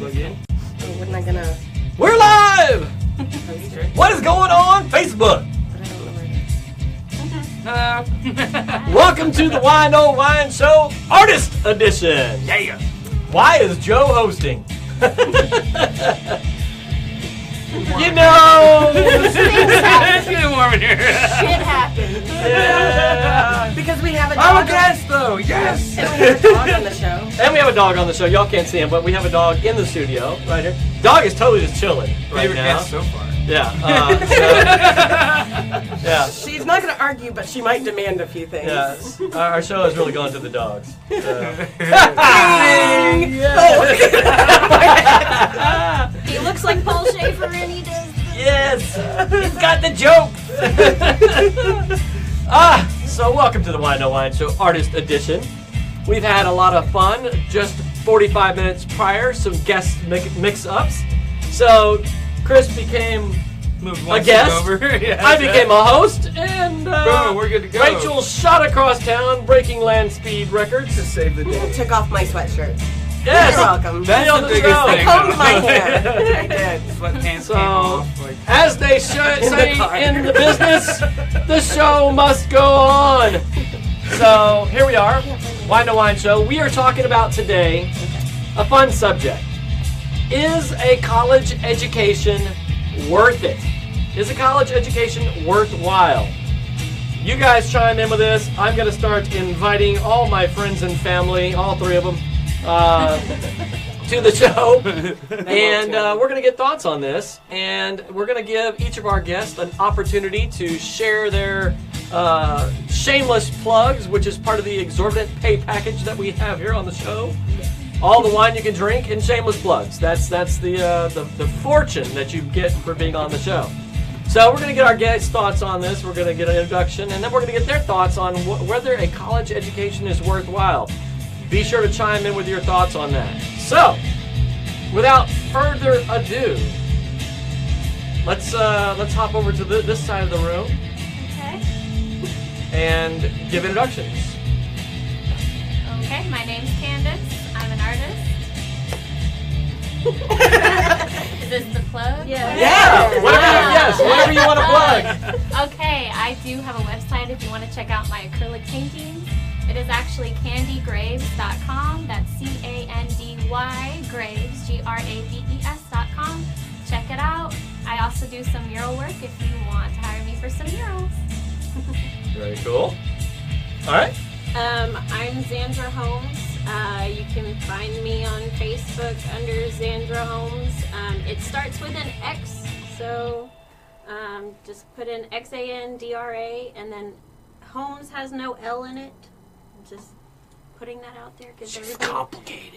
Plug in. Oh, wasn't I gonna... We're live! Okay. What is going on Facebook? But I don't know where it is. Welcome to the Whine Show Artist Edition. Yeah. Why is Joe hosting? You know, It's getting warm in here. Shit happened. yeah. Because we have a dog. I'm a guest, though. Yes. And we have a dog on the show. And we have a dog on the show. Y'all can't see him, but we have a dog in the studio right here. Dog is totally just chilling right Favorite now. guest so far. Yeah. Yeah. She's not going to argue, but she might demand a few things. Yeah. Our show has really gone to the dogs. Ding! He looks like Paul Schaefer and he does. Yes, he's got the joke. So welcome to the Whine Show Artist Edition. We've had a lot of fun. Just 45 minutes prior, some guest mix-ups. So Chris became Moved a one guest. seat over. Yeah, I became a host, and Boom, we're good to go. Rachel shot across town, breaking land speed records. to save the I day. took off my sweatshirt. Yes, You're welcome. That's Be on the the biggest show. I thing. combed my though. hair. I did. Sweatpants So- came off. Like, as they say car. in the business, the show must go on. So here we are, Whine Show. We are talking about today a fun subject. Is a college education worth it? Is a college education worthwhile? You guys chime in with this. I'm going to start inviting all my friends and family, all three of them, to the show. And we're going to get thoughts on this. And we're going to give each of our guests an opportunity to share their shameless plugs, which is part of the exorbitant pay package that we have here on the show. All the wine you can drink and shameless plugs. That's the fortune that you get for being on the show. So we're going to get our guests' thoughts on this. We're going to get an introduction, and then we're going to get their thoughts on whether a college education is worthwhile. Be sure to chime in with your thoughts on that. So, without further ado, let's hop over to this side of the room Okay. and give introductions. Okay, my name's Candace. I'm an artist. Is this the plug? Yeah, whatever you want to plug. Okay, I do have a website if you want to check out my acrylic paintings. It is actually candygraves.com. That's CANDY Graves, GRAVES.com. Check it out. I also do some mural work if you want to hire me for some murals. Very cool. All right. I'm Xander Homes. You can find me on Facebook under Xander Homes. It starts with an X, so just put in XANDRA, and then Homes has no L in it. Just putting that out there because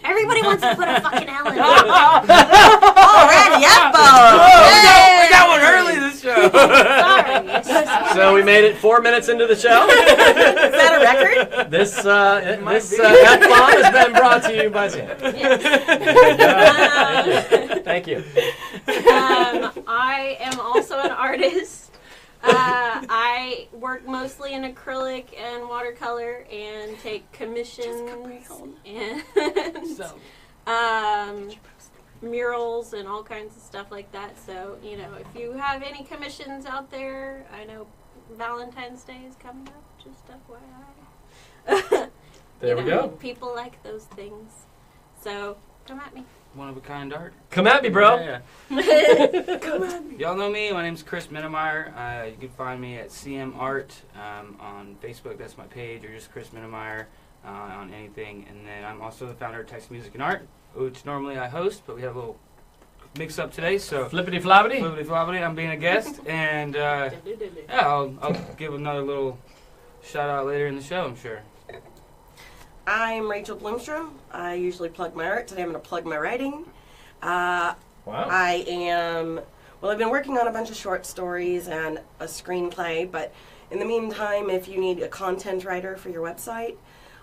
everybody wants to put a fucking L in it. Already, we got one early this show. Sorry. It's just- So we made it 4 minutes into the show. Is that a record? This F-bomb has been brought to you by Xander. Thank you. I am also an artist. I work mostly in acrylic and watercolor and take commissions and murals and all kinds of stuff like that. So, if you have any commissions out there, I know Valentine's Day is coming up, just FYI. There we go. People like those things. So, come at me. One of a kind art. Come at me, bro. Yeah. Come on. Y'all know me. My name's Chris Minamyer. You can find me at CM Art on Facebook. That's my page, or just Chris Minamyer on anything. And then I'm also the founder of Text Music and Art, which normally I host, but we have a little mix-up today. So Flippity floppity. Flippity-floppity, I'm being a guest, and I'll give another little shout-out later in the show, I'm sure. I'm Rachel Blomstrom. I usually plug my art. Today I'm going to plug my writing. Wow. I've been working on a bunch of short stories and a screenplay, but in the meantime, if you need a content writer for your website,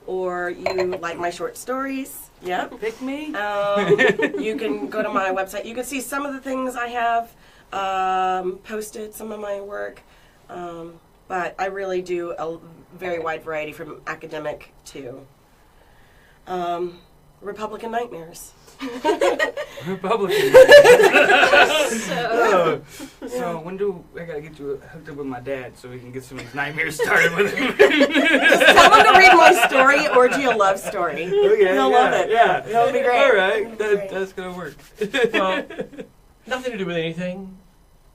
or you like my short stories, yep. Pick me. You can go to my website. You can see some of the things I have posted, some of my work, but I really do a very wide variety from academic to Republican nightmares. Republican. So when do I gotta get you hooked up with my dad so we can get some of these nightmares started with him? Just tell him to read my story, Orgy a Love Story. Okay, He'll love it. Yeah, That'll be great. All right, That'll be great. that's gonna work. Well, nothing to do with anything,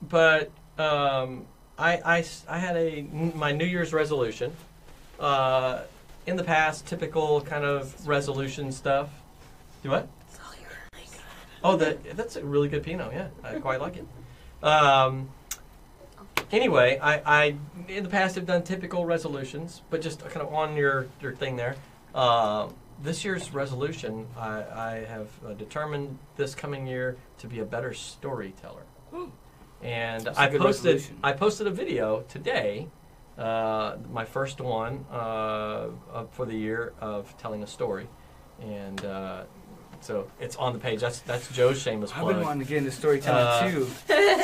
but I had my New Year's resolution. In the past, typical kind of resolution stuff. Do what? Oh, that's a really good Pinot. Yeah, I quite like it. Anyway, I in the past have done typical resolutions, but just kind of on your thing there. This year's resolution, I have determined this coming year to be a better storyteller. And That's a good resolution. I posted a video today, my first one for the year of telling a story, and so it's on the page. That's Joe's shameless I've plug. been wanting to get into storytelling too.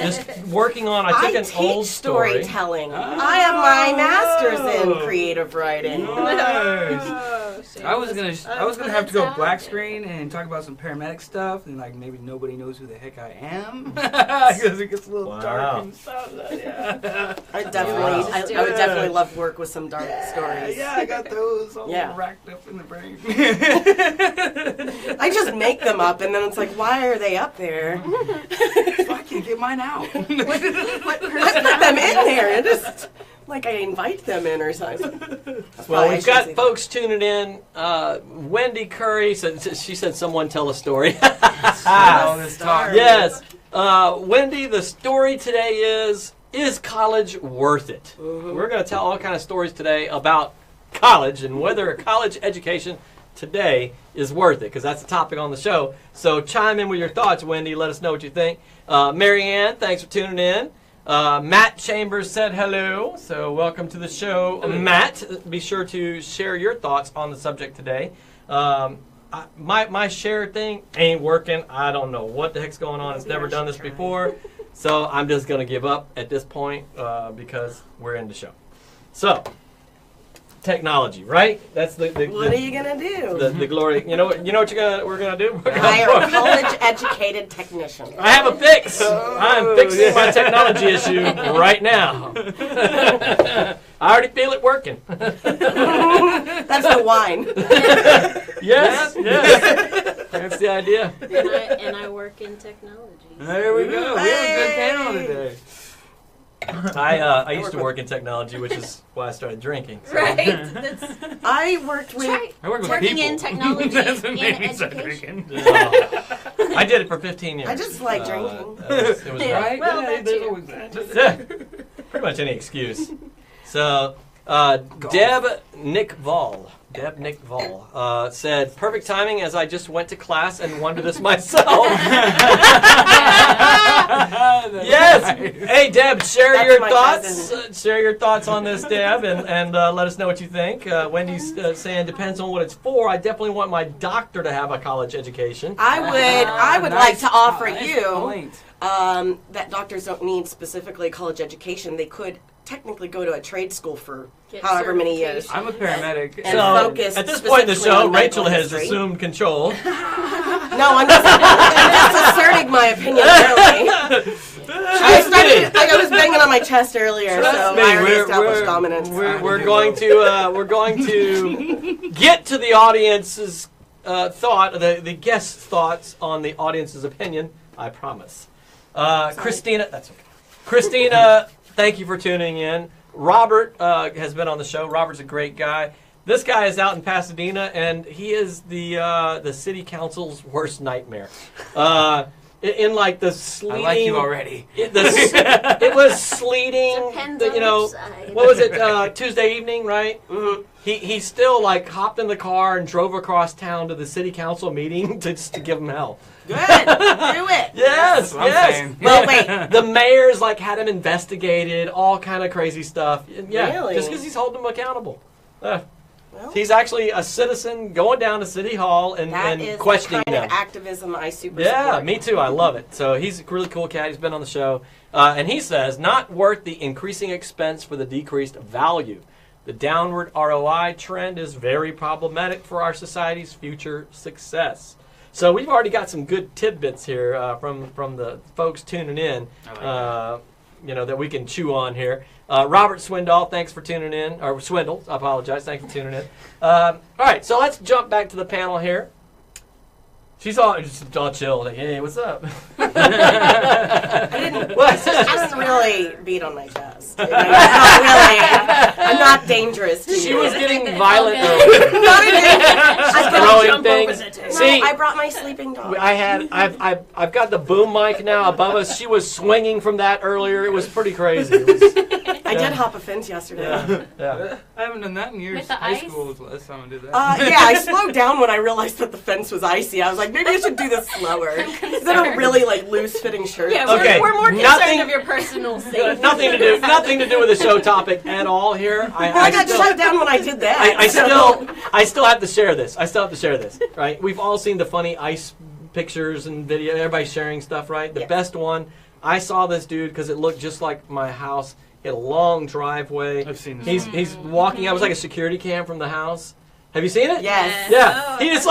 Just working on. I took an teach old story. storytelling. I have my master's in creative writing. Nice. I was gonna have to go That's black talented. screen and talk about some paramedic stuff, and like maybe nobody knows who the heck I am because it gets a little Wow. dark and stuff. Yeah. I would Wow. definitely love to work with some dark stories. Yeah, I got those all Yeah. racked up in the brain. I just make them up, and then it's like, why are they up there? I can get mine out. I put them in there. Just like I invite them in or something. Well, we've got folks tuning in. Wendy Curry said she said someone tell a story. All this talk. Yes, Wendy. The story today is college worth it? We're going to tell all kind of stories today about college and whether a college education today is worth it, because that's the topic on the show. So chime in with your thoughts, Wendy. Let us know what you think. Mary Ann, thanks for tuning in. Matt Chambers said hello, so welcome to the show. Matt, be sure to share your thoughts on the subject today. My share thing ain't working. I don't know what the heck's going on. It's never done this before, so I'm just going to give up at this point because we're in the show. So, technology, right? That's the What are you gonna do? the glory. You know what we're gonna do? We're gonna Hire a college-educated technician. I have a fix. I'm fixing my technology issue right now. I already feel it working. That's the wine. Yes. That's the idea. And I work in technology. There we go. We have a good panel today. I used to work in technology, which is why I started drinking. So. Right. That's I worked with. right. I work with Working people. in technology Doesn't in make me start education. drinking. I did it for 15 years. I just like drinking. It was Yeah. right. Well, yeah, that there's too. always that. Yeah, pretty much any excuse. So, Deb Nick Vol said, perfect timing as I just went to class and wondered this myself. Yes. Hey, Deb, share That's your my thoughts. cousin. Share your thoughts on this, Deb, and let us know what you think. Wendy's saying depends on what it's for. I definitely want my doctor to have a college education. I would Nice like to offer nice you point. that doctors don't need specifically college education. They could technically go to a trade school for Get however many years. I'm a paramedic. And So, focus at this point in the specifically show, on medical Rachel has history. assumed control. No, I'm just asserting my opinion early. I was banging on my chest earlier, Trust so me, I already established dominance. We're going to get to the audience's the guest's thoughts on the audience's opinion. I promise. Christina, that's okay. Christina, thank you for tuning in. Robert has been on the show. Robert's a great guy. This guy is out in Pasadena, and he is the city council's worst nightmare. In like the sleeting. I like you already. It was sleeting. Depends on which side. What was it? Tuesday evening, right? Mm-hmm. He still like hopped in the car and drove across town to the city council meeting just to give him hell. Good. Do it. Yes, That's what I'm yes. saying. Well, wait. The mayor's like had him investigated, all kind of crazy stuff. Yeah, Really? just because he's holding him accountable. Well, He's actually a citizen going down to City Hall and that is questioning the kind them. of activism I super Yeah, support. me too. I love it. So he's a really cool cat. He's been on the show. And he says, not worth the increasing expense for the decreased value. The downward ROI trend is very problematic for our society's future success. So we've already got some good tidbits here from the folks tuning in, that we can chew on here. Robert Swindoll, thanks for tuning in. Or Swindle, I apologize. Thanks for tuning in. All right, so let's jump back to the panel here. She's all chill. Like, hey, what's up? I didn't really beat on my chest. I'm not dangerous to you. She was getting violent. I throwing things. See, I brought my sleeping dog. I've got the boom mic now above us. She was swinging from that earlier. It was pretty crazy. I did hop a fence yesterday. Yeah. I haven't done that in years. With the High ice? school was the last time I did that. Yeah, I slowed down when I realized that the fence was icy. I was like, maybe I should do this slower. Is that a really loose-fitting shirt? Yeah, Okay, we're more nothing- concerned of your personal safety. Nothing to do with the show topic at all here. I got shut down when I did that. I still have to share this. Right? We've all seen the funny ice pictures and video. Everybody's sharing stuff, right? The best one. I saw this dude because it looked just like my house. He had a long driveway. I've seen this. He's walking. I was like a security cam from the house. Have you seen it? Yes. Yeah. Oh. He just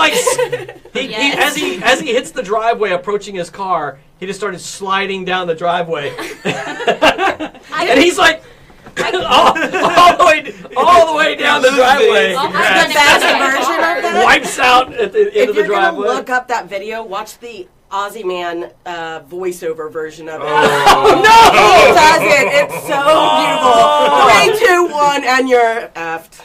as he hits the driveway approaching his car, he just started sliding down the driveway. And he's like all the way down the driveway. Oh, The best version of that. Wipes out at the end If of the you're gonna driveway. look up that video, watch the Aussie Man voiceover version of it. Oh, He does it. It's so beautiful. 3, 2, 1, and you're effed.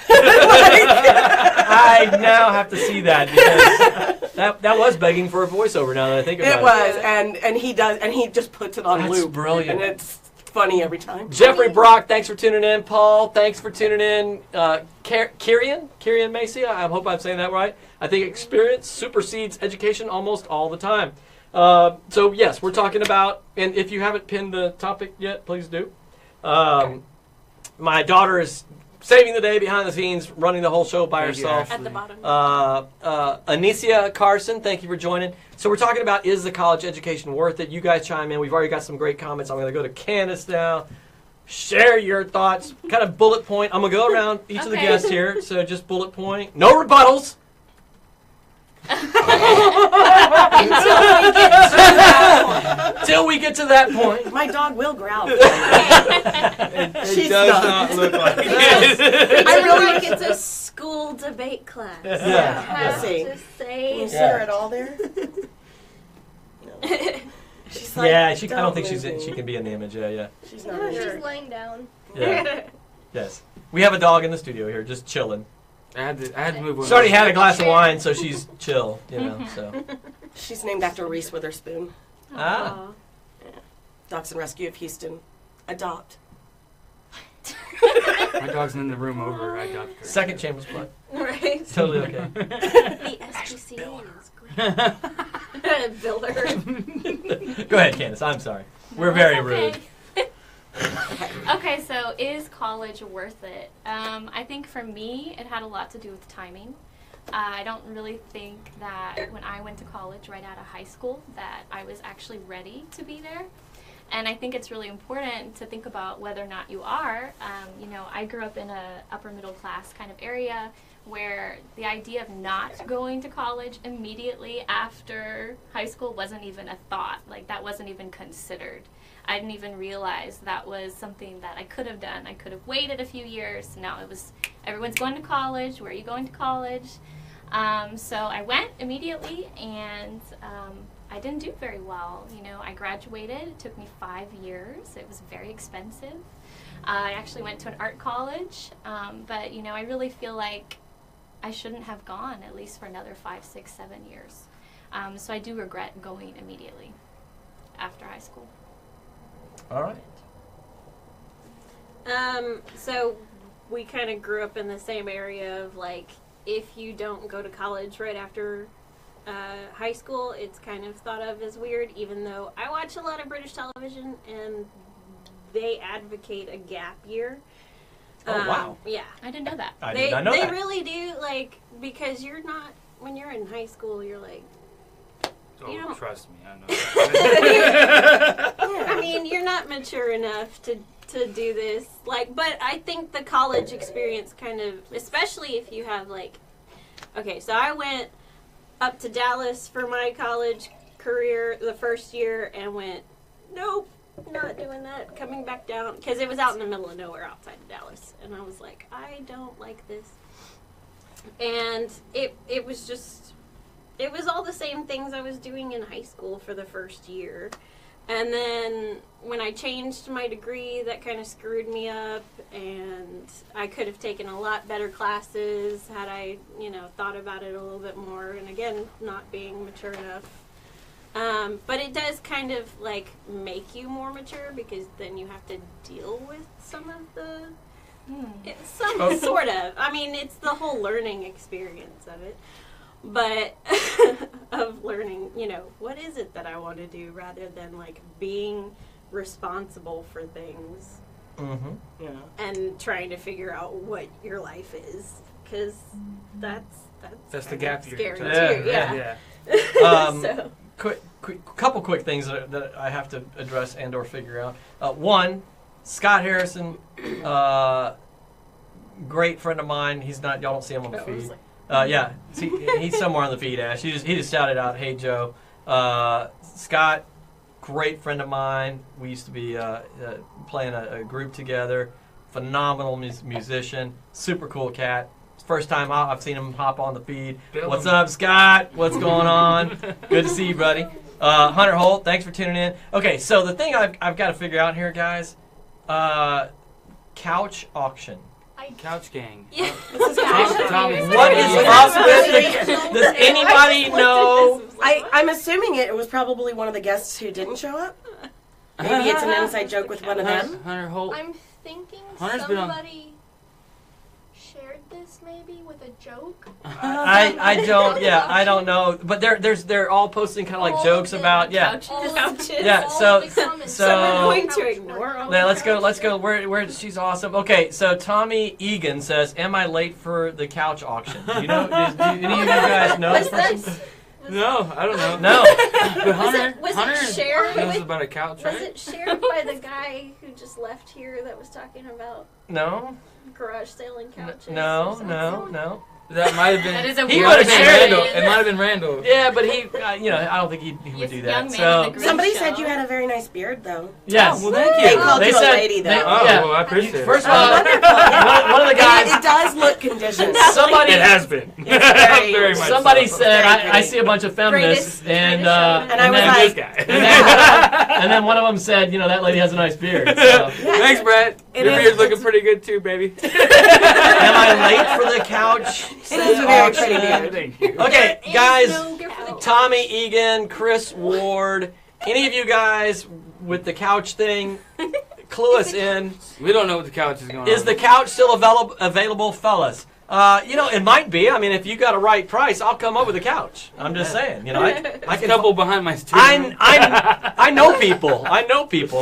I now have to see that because that was begging for a voiceover. Now that I think about it, It was, and he just puts it on That's loop. brilliant. And it's funny every time. Jeffrey Brock, thanks for tuning in. Paul, thanks for tuning in. Kirian Macy, I hope I'm saying that right. I think experience supersedes education almost all the time. So yes, we're talking about, and if you haven't pinned the topic yet, please do. My daughter is saving the day behind the scenes, running the whole show by Thank you, herself. Ashley. At the bottom. Anicia Carson, thank you for joining. So we're talking about, is the college education worth it? You guys chime in. We've already got some great comments. I'm going to go to Candace now. Share your thoughts. Kind of bullet point. I'm going to go around each of the Okay. guests here. So just bullet point. No rebuttals. Till we get to that point. My dog will growl. It She's does not. not look like it. I really like it's a school debate class. Yeah. Have see. to Can say you see her at all there? No. She's like, Yeah, I don't think move me. she can be in the image. Yeah. She's not No, in she's there. laying down. Yeah. Yes. We have a dog in the studio here, just chilling. I had to move one. She's already had a glass of wine, so she's chill, So. She's named after Reese Witherspoon. Ah. Dogs and Rescue of Houston. Adopt. My dog's in the room over. I got her. Second shameless plug. Right. Totally okay. The SPCA is great. Builder. Go ahead, Candace. I'm sorry. We're very rude. Okay, so is college worth it? I think for me, it had a lot to do with timing. I don't really think that when I went to college right out of high school that I was actually ready to be there. And I think it's really important to think about whether or not you are. I grew up in a upper middle class kind of area where the idea of not going to college immediately after high school wasn't even a thought. Like, that wasn't even considered. I didn't even realize that was something that I could have done. I could have waited a few years. Now it was, everyone's going to college. Where are you going to college? So I went immediately, and I didn't do very well. I graduated. It took me 5 years. It was very expensive. I actually went to an art college, but I really feel like I shouldn't have gone at least for another 5, 6, 7 years. So I do regret going immediately after high school. All right. So we kind of grew up in the same area of if you don't go to college right after high school, it's kind of thought of as weird, even though I watch a lot of British television and they advocate a gap year. Oh, wow. Yeah. I didn't know that. I did not know they that. really do, because you're not, when you're in high school, you're like, Oh, You don't- trust me, I know. I mean, you're not mature enough to to do this. Like, but I think the college experience kind of, especially if you have like, okay, so I went up to Dallas for my college career the first year and went, nope, not doing that, coming back down, because it was out in the middle of nowhere outside of Dallas, and I was like, I don't like this. And it was just, it was all the same things I was doing in high school for the first year. And then when I changed my degree, that kind of screwed me up, and I could have taken a lot better classes had I, thought about it a little bit more, and again, not being mature enough. But it does kind of, like, make you more mature, because then you have to deal with some of the, sort of. I mean, it's the whole learning experience of it. But of learning, what is it that I want to do, rather than like being responsible for things, and trying to figure out what your life is, because that's the gap you're scary talking too. Yeah. So. Couple quick things that I have to address and/or figure out. One, Scott Harrison, great friend of mine. He's not. Y'all don't see him on the feed. Yeah, he's somewhere on the feed, Ash. He just shouted out, "Hey, Joe." Scott, great friend of mine. We used to be playing a group together. Phenomenal musician. Super cool cat. First time I've seen him hop on the feed. What's up, Scott? What's going on? Good to see you, buddy. Hunter Holt, thanks for tuning in. Okay, so the thing I've got to figure out here, guys, couch auction. Couch gang. Yeah. Tommy, what is up with the, does anybody know? I'm assuming it was probably one of the guests who didn't show up. Maybe it's an inside joke with one of them. Hunter Holt. I'm thinking Hunter's been on- somebody shared this maybe with a joke. I don't know, but they're all posting kind of like jokes about Couches. Yeah, so we're going to ignore all. Now let's go. Where she's awesome. Okay, so Tommy Egan says, "Am I late for the couch auction?" Do you know? Do any of you guys know this person? No, I don't know. No. But Hunter it shared knows with, about a couch, was right? it shared by the guy who just left here that was talking about No. garage selling couches? No. That might have been. That is a He weird would've shared Randall. it. It might have been Randall. Yeah, but he, I don't think he would do that. Young man So in the group Somebody show. said you had a very nice beard, though. yes. Oh, well, thank They you. called you a said- lady, though. Oh, Yeah. well, I appreciate it. First of all, one of the guys. It does look conditioned. Somebody. It has been. very- Very much Somebody so. said, Very I see a bunch of feminists, Greatest and I was then, like- This guy. and then one of them said, that lady has a nice beard. So. Thanks, Brett. It Your is- beard's looking pretty good too, baby. Am I late for the couch? It is a very pretty beard. Thank you. Okay, There is guys, no gift for the couch. Tommy Egan, Chris Ward, any of you guys with the couch thing, clue us in. We don't know what the couch is going on. Is the couch still available, fellas? It might be. I mean, if you got a right price, I'll come up with a couch. I'm just saying. I a can. couple behind my studio? I know people.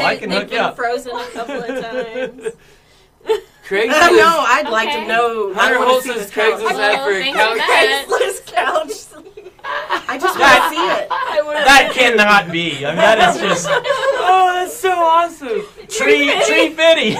I can They've hook you been up. frozen a couple of times. Craigslist. I know. I'd like to Okay. know. Hunter I wanna Holt see says this couch. Craigslist ad for a thanks couch. for that. Craigslist couch. I just want to see it. That cannot be. I mean, that is just Oh, that's so awesome. tree fitty.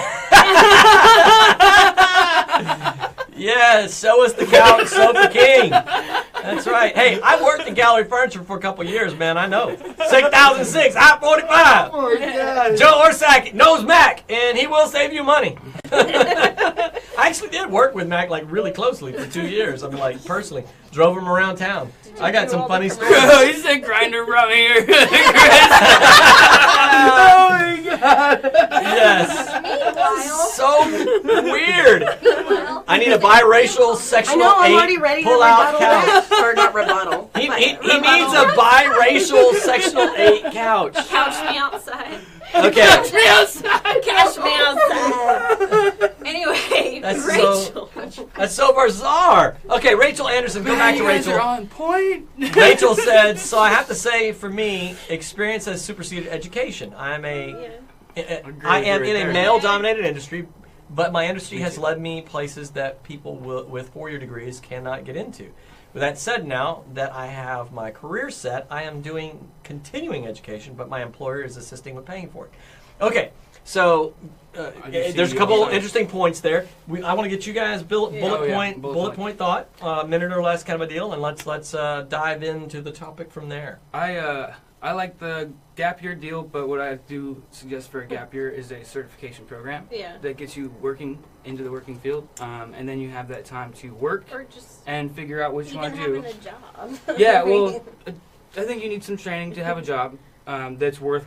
Yeah, so is the couch, so the king. That's right. Hey, I worked in Gallery Furniture for a couple years, man. I know. 6006, I-45. Oh, my God. Joe Orsak knows Mac, and he will save you money. I actually did work with Mac like really closely for 2 years. I mean, like personally, drove him around town. I got some funny stories. Bro, you said grinder from here. Chris. Oh, my God. Yes. Meanwhile, So weird. meanwhile, I need a biracial I sectional know. I'm 8 already ready to pull-out rebuttal couch. that. Or not rebuttal. He but needs rebuttal. a biracial sectional 8 couch. Couch me outside. Okay. Couch me outside. Anyway, That's Rachel. That's so bizarre. Okay, Rachel Anderson, go back to You guys are Rachel. on point. Rachel said, so I have to say, for me, experience has superseded education. I am in a male-dominated industry, but my industry has led me places that people with four-year degrees cannot get into. With that said, now that I have my career set, I am doing continuing education, but my employer is assisting with paying for it. Okay, So just there's see a couple you. interesting points there. I want to get you guys bullet Bullet point thought, a minute or less kind of a deal, and let's dive into the topic from there. I like the gap year deal, but what I do suggest for a gap year is a certification program that gets you working into the working field, and then you have that time to work Or just and figure out what you want to do. even having a job. Yeah, well, I think you need some training to have a job that's worth,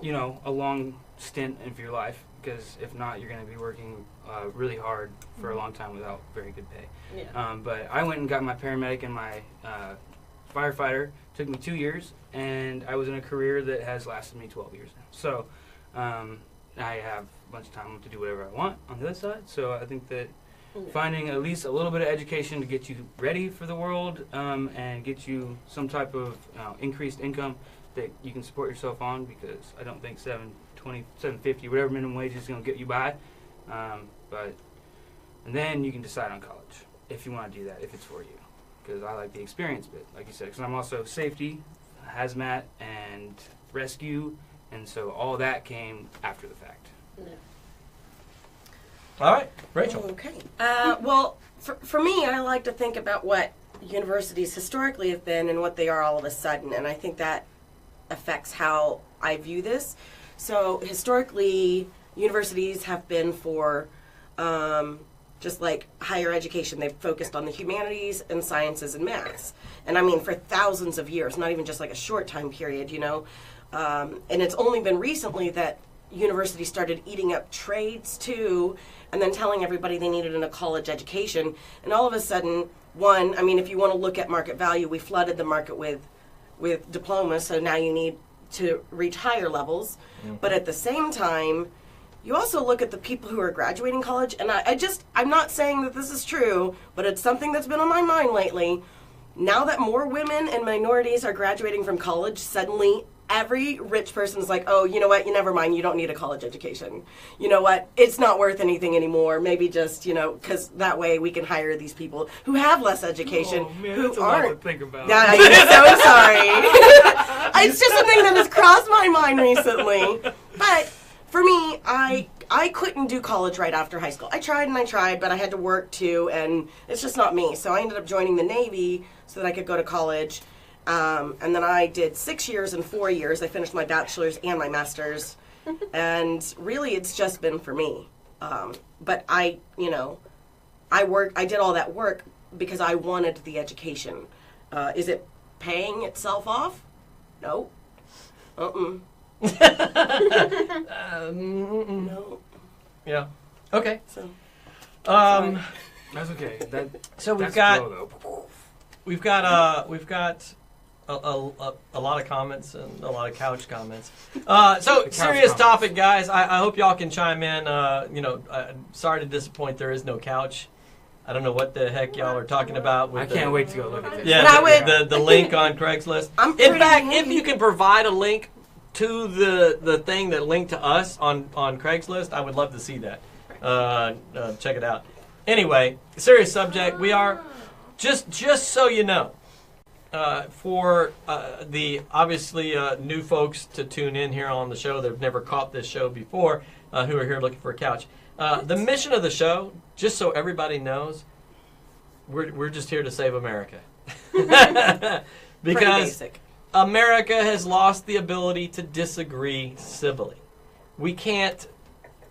a long stint of your life. Because if not, you're going to be working really hard for a long time without very good pay. Yeah. But I went and got my paramedic and my firefighter. Took me 2 years, and I was in a career that has lasted me 12 years now. So I have a bunch of time to do whatever I want on the other side. So I think that finding at least a little bit of education to get you ready for the world and get you some type of increased income that you can support yourself on, because I don't think $7.20, $7.50, whatever minimum wage is going to get you by. And then you can decide on college if you want to do that, if it's for you. Because I like the experience bit, like you said. Because I'm also safety, hazmat, and rescue, and so all that came after the fact. Yeah. All right, Rachel. Okay. Well, for me, I like to think about what universities historically have been and what they are all of a sudden, and I think that affects how I view this. So historically, universities have been for just like higher education. They've focused on the humanities and sciences and maths. And I mean for thousands of years, not even just like a short time period, And it's only been recently that universities started eating up trades too, and then telling everybody they needed a college education. And all of a sudden, if you want to look at market value, we flooded the market with diplomas, so now you need to reach higher levels. Mm-hmm. But at the same time, you also look at the people who are graduating college, and I'm not saying that this is true, but it's something that's been on my mind lately. Now that more women and minorities are graduating from college, suddenly every rich person is like, oh, you know what, never mind, you don't need a college education. You know what, it's not worth anything anymore. Maybe just, because that way we can hire these people who have less education, who that's a aren't. lot to think about. Yeah, I'm so sorry. It's just something that has crossed my mind recently. But for me, I couldn't do college right after high school. I tried, but I had to work too, and it's just not me. So I ended up joining the Navy so that I could go to college. And then I did 6 years and 4 years. I finished my bachelor's and my master's. And really, it's just been for me. But I did all that work because I wanted the education. Is it paying itself off? No. No. Yeah. Okay. So. That's okay. So we've got a lot of comments and a lot of couch comments. So serious topic, guys. I hope y'all can chime in. Sorry to disappoint. There is no couch. I don't know what the heck y'all are talking about. I can't wait to go look at this. Yeah, the link on Craigslist. In fact, if you can provide a link to the thing that linked to us on Craigslist, I would love to see that. Check it out. Anyway, serious subject. We are just so you know. For the obviously new folks to tune in here on the show that have never caught this show before, who are here looking for a couch. The mission of the show, just so everybody knows, we're just here to save America. Because America has lost the ability to disagree civilly. We can't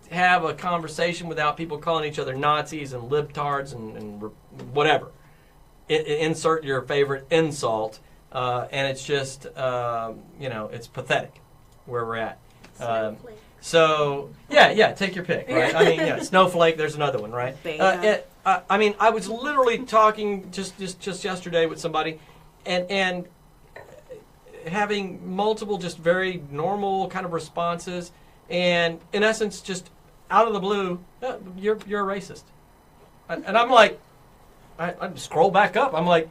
have a conversation without people calling each other Nazis and libtards and whatever. Insert your favorite insult, and it's just, it's pathetic where we're at. So, take your pick, right? I mean, snowflake, there's another one, right? I was literally talking just yesterday with somebody, and having multiple just very normal kind of responses, and in essence, just out of the blue, you're a racist. And I'm like, I scroll back up. I'm like,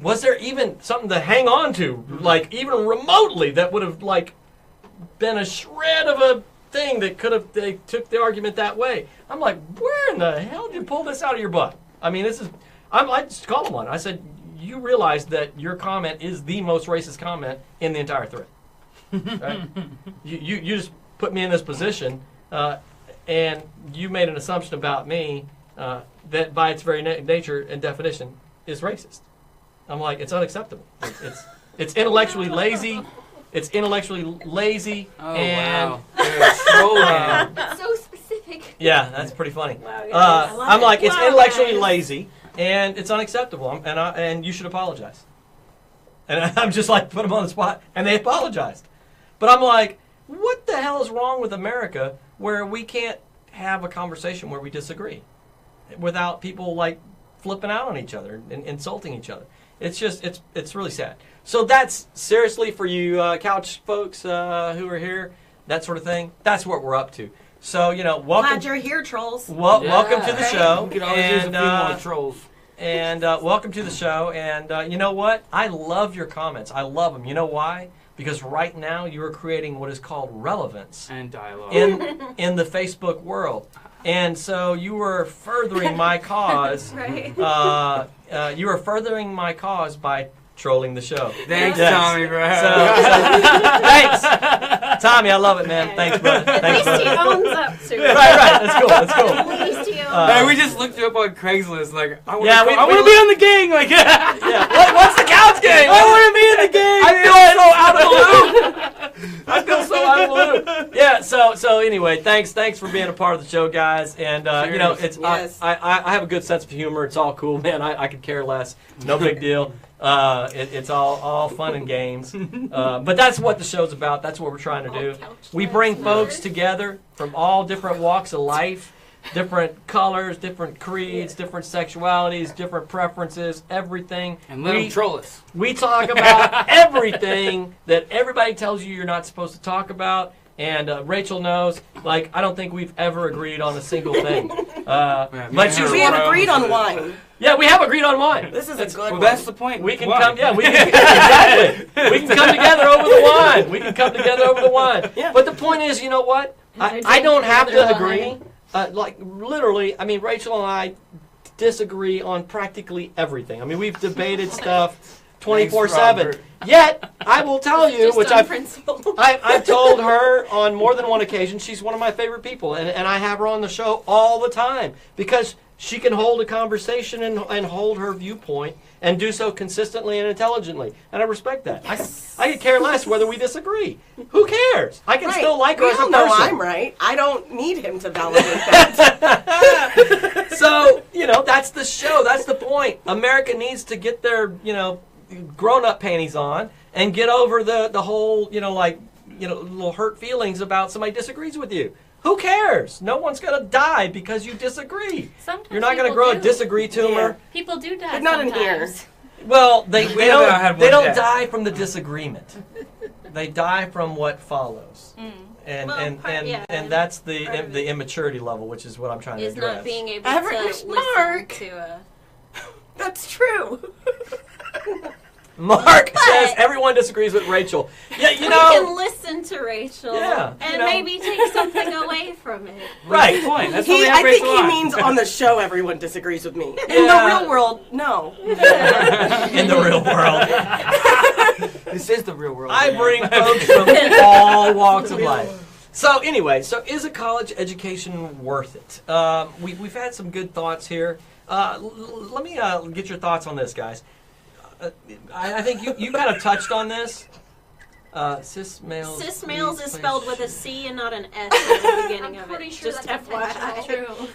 was there even something to hang on to, like even remotely, that would have like been a shred of a thing that could have they took the argument that way? I'm like, where in the hell did you pull this out of your butt? I mean, I just called him one. I said, you realize that your comment is the most racist comment in the entire thread, right? you just put me in this position, and you made an assumption about me that by its very nature and definition is racist. I'm like, it's unacceptable. It's intellectually lazy. It's intellectually lazy. Oh, and wow. Trolling. So specific. yeah, that's pretty funny. Wow, guys. I'm like, it's Wow, intellectually guys. lazy, and it's unacceptable, and you should apologize. And I'm just like, put them on the spot, and they apologized. But I'm like, what the hell is wrong with America where we can't have a conversation where we disagree without people like flipping out on each other and insulting each other? It's just, it's really sad. So that's seriously for you couch folks who are here, that sort of thing. That's what we're up to. So, welcome. Glad you're here, trolls. Welcome to the Hey, show. We could always use a few more trolls. And welcome to the show. And you know what? I love your comments. I love them. You know why? Because right now you are creating what is called relevance And dialogue. in the Facebook world. And so you are furthering my cause. Right. You are furthering my cause by trolling the show. Thanks, Yes. Tommy, bro. Thanks, Tommy. I love it, man. Thanks, brother. At Thanks, least he brother. owns up to it. Right. That's cool. That's cool. At least he owns Hey, up. we just looked you up on Craigslist. Like, I want Yeah, to we- be on the gang. Like, Yeah. What's the couch game? I want to be in the gang. I feel so out of the loop. I feel so out of the loop. Yeah. So anyway, thanks for being a part of the show, guys. And it's Yes. I have a good sense of humor. It's all cool, man. I could care less. No big deal. It's all fun and games. But that's what the show's about. That's what we're trying to do. We bring folks together from all different walks of life, different colors, different creeds, different sexualities, different preferences, everything. And let them troll us. We talk about everything that everybody tells you you're not supposed to talk about. And Rachel knows, like, I don't think we've ever agreed on a single thing. But she's We have agreed on wine. yeah, we have agreed on wine. This is a good Well, one. that's the point. We can Why? come, yeah, we can, exactly. We can come together over the wine. We can come together over the wine. Yeah. But the point is, you know what? I don't have to agree. Like, literally, I mean, Rachel and I disagree on practically everything. I mean, we've debated stuff 24/7. Robert. Yet, I will tell you, Just which on I've principle. I've told her on more than one occasion, she's one of my favorite people, and I have her on the show all the time because she can hold a conversation and hold her viewpoint and do so consistently and intelligently, and I respect that. I could care less whether we disagree. Who cares? I can Right. still like her We as a all person. know I'm right. I don't need him to validate that. So, that's the show. That's the point. America needs to get their, grown-up panties on and get over the whole, little hurt feelings about somebody disagrees with you. Who cares? No one's going to die because you disagree. Sometimes You're not going to people grow a do. disagree tumor. People do die But not in here. sometimes. Well, they We haven't had one don't yet. die from the disagreement. They die from what follows. And Well, yeah. and that's Part of the it immaturity level, which is what I'm trying to Is address. not being able Everett to Mark. listen to a... That's true. Mark But- says everyone disagrees with Rachel. Yeah, We can listen to Rachel Yeah, and maybe take something away from it. right. That's the point. That's what we have I think Rachel he on. means on the show everyone disagrees with me. In Yeah. the real world, no. In the real world. This is the real world. I man. bring folks from all walks of life. So anyway, is a college education worth it? We've had some good thoughts here. Let me get your thoughts on this, guys. I think you kind of touched on this. Cis males. Cis males is please spelled with a play- C and not an S at the beginning I'm of pretty it. sure Just that's FYI. intentional. True.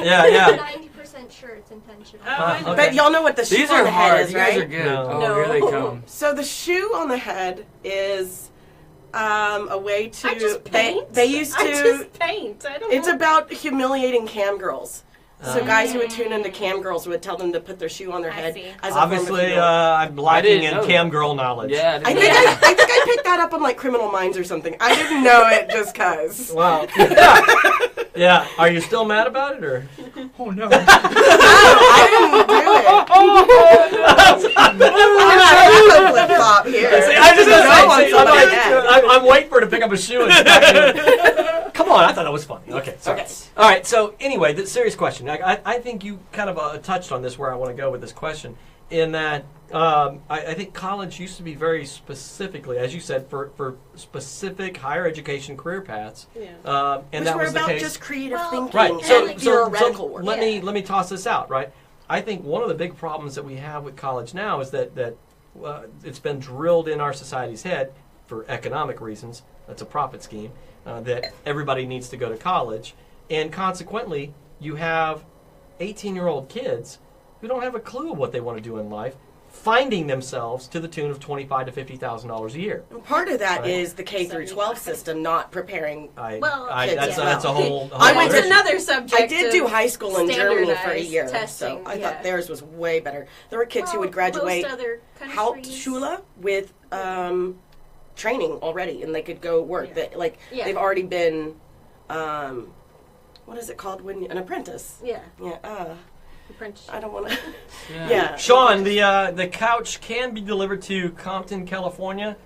Yeah. 90% sure it's intentional. Oh, I know. Okay. But y'all know what the shoe These on are the hard. head is, You guys are right? good. No. Oh, No. here they come. So the shoe on the head is a way to. I just they, paint. they used to. I just paint. I don't It's know. about humiliating cam girls. So guys who would tune into cam girls would tell them to put their shoe on their I head see. as a Obviously, form of humility. I'm lacking didn't in know cam that. girl knowledge. Yeah. I think I picked that up on like Criminal Minds or something. I didn't know it just cause. Wow. Yeah. Are you still mad about it, or? Oh no. I didn't do it. I'm a flip flop here. See, I just No gonna on say, somebody's head. I'm waiting for her to pick up a shoe and come on, I thought that was funny. Okay, sorry. Okay. All right, so anyway, the serious question. I think you kind of touched on this where I want to go with this question. in that I think college used to be very specifically, as you said, for specific higher education career paths. Yeah. And Which that were was the about case. just creative thinking Right. and So theoretical work. let me toss this out. Right. I think one of the big problems that we have with college now is that it's been drilled in our society's head for economic reasons. That's a profit scheme that everybody needs to go to college, and consequently, you have 18-year-old kids who don't have a clue of what they want to do in life, finding themselves to the tune of $25,000 to $50,000 a year. And part of that Right. is the K through 12 system not preparing. That's yeah. a whole. I went That's to another subject. I did do high school in Germany for a standardized year, testing, so I yeah. thought theirs was way better. There were kids who would Most graduate other countries- Hauptschule with training already, and they could go work. Yeah. That like Yeah. they've already been, what is it called when an apprentice? Yeah. Yeah. Apprenticeship. I don't want to. Yeah. Yeah. Sean, the couch can be delivered to Compton, California.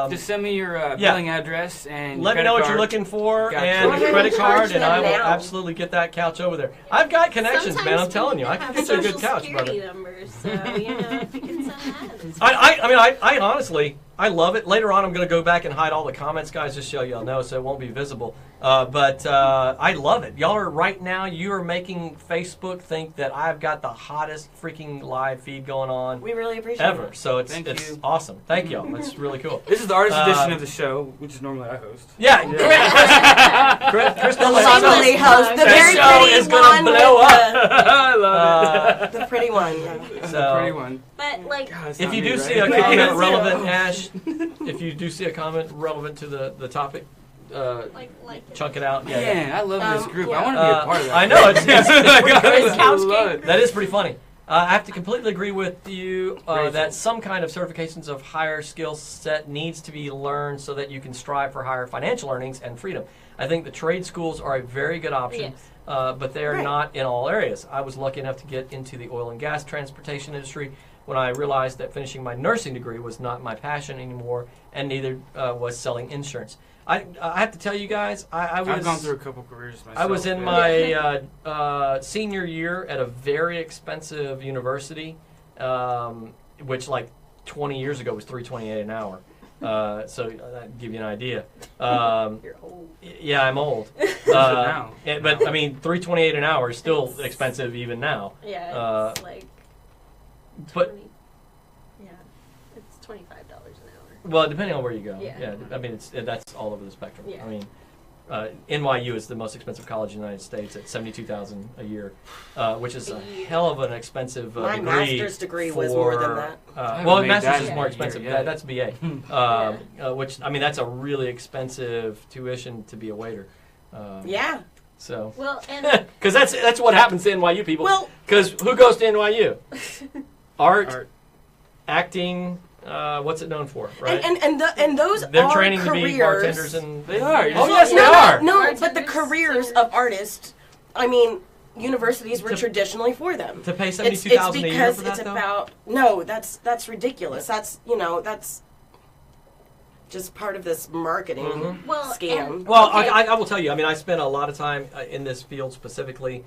Just send me your billing address and Let me credit know what card. you're looking for Gotcha. and Go a ahead credit and charge card, and them I will now. absolutely get that couch over there. I've got connections, man. I'm Sometimes telling you, we I can have get you a good social couch, security brother. numbers, so you know if you can send that. I honestly, I love it. Later on, I'm going to go back and hide all the comments, guys, just so y'all know, so it won't be visible. But I love it. Y'all are right now. You are making Facebook think that I've got the hottest freaking live feed going on We really appreciate ever. it. So it's Thank you. awesome. Thank y'all. It's really cool. This is the artist edition of the show, which is normally I host. Yeah, Chris, The lovely host, the This very show pretty is gonna one blow with up. I love the pretty one. Yeah. it. So- Pretty one. But like, God, it's if not you me, do right? see a Right. comment Yeah. relevant, Ash, if you do see a comment relevant to the topic, like chunk it out. Yeah, Man, I love this group. yeah. I want to be a part of that. I know it's pretty I crazy. love it. That is pretty funny. I have to completely agree with you Rachel. that some kind of certifications of higher skill set needs to be learned so that you can strive for higher financial earnings and freedom. I think the trade schools are a very good option, Yes. but they are Right. not in all areas. I was lucky enough to get into the oil and gas transportation industry when I realized that finishing my nursing degree was not my passion anymore, and neither was selling insurance. I have to tell you guys, I was I've gone through a couple careers myself. I was in yeah. my senior year at a very expensive university, which like 20 years ago was $3.28 an hour. So that give you an idea. you're old. Yeah, I'm old. Now. But I mean, $3.28 an hour is still expensive even now. Yeah, it's like. But 20, yeah, it's $25 an hour. well, depending on where you go. Yeah. I mean, that's all over the spectrum. Yeah. I mean. NYU is the most expensive college in the United States at $72,000 a year, which is a hell of an expensive My degree. master's degree was more than that. haven't Well, made master's that is in more a expensive. year yet. That's BA, which I mean that's a really expensive tuition to be a waiter. Yeah. So Well, and because that's what happens to NYU people. Well- because who goes to NYU? Art, Art. acting. What's it known for? Right. And those They're are training to careers. be bartenders and They are. Oh You're yes, so- they are. No, but the Bartenders, careers singers. of artists, I mean, universities were To- traditionally for them. To pay It's $72,000 a year because for that, it's though? about no, that's ridiculous. That's that's just part of this marketing Mhm. well, scam. and- Well, okay. I will tell you. I mean, I spent a lot of time in this field specifically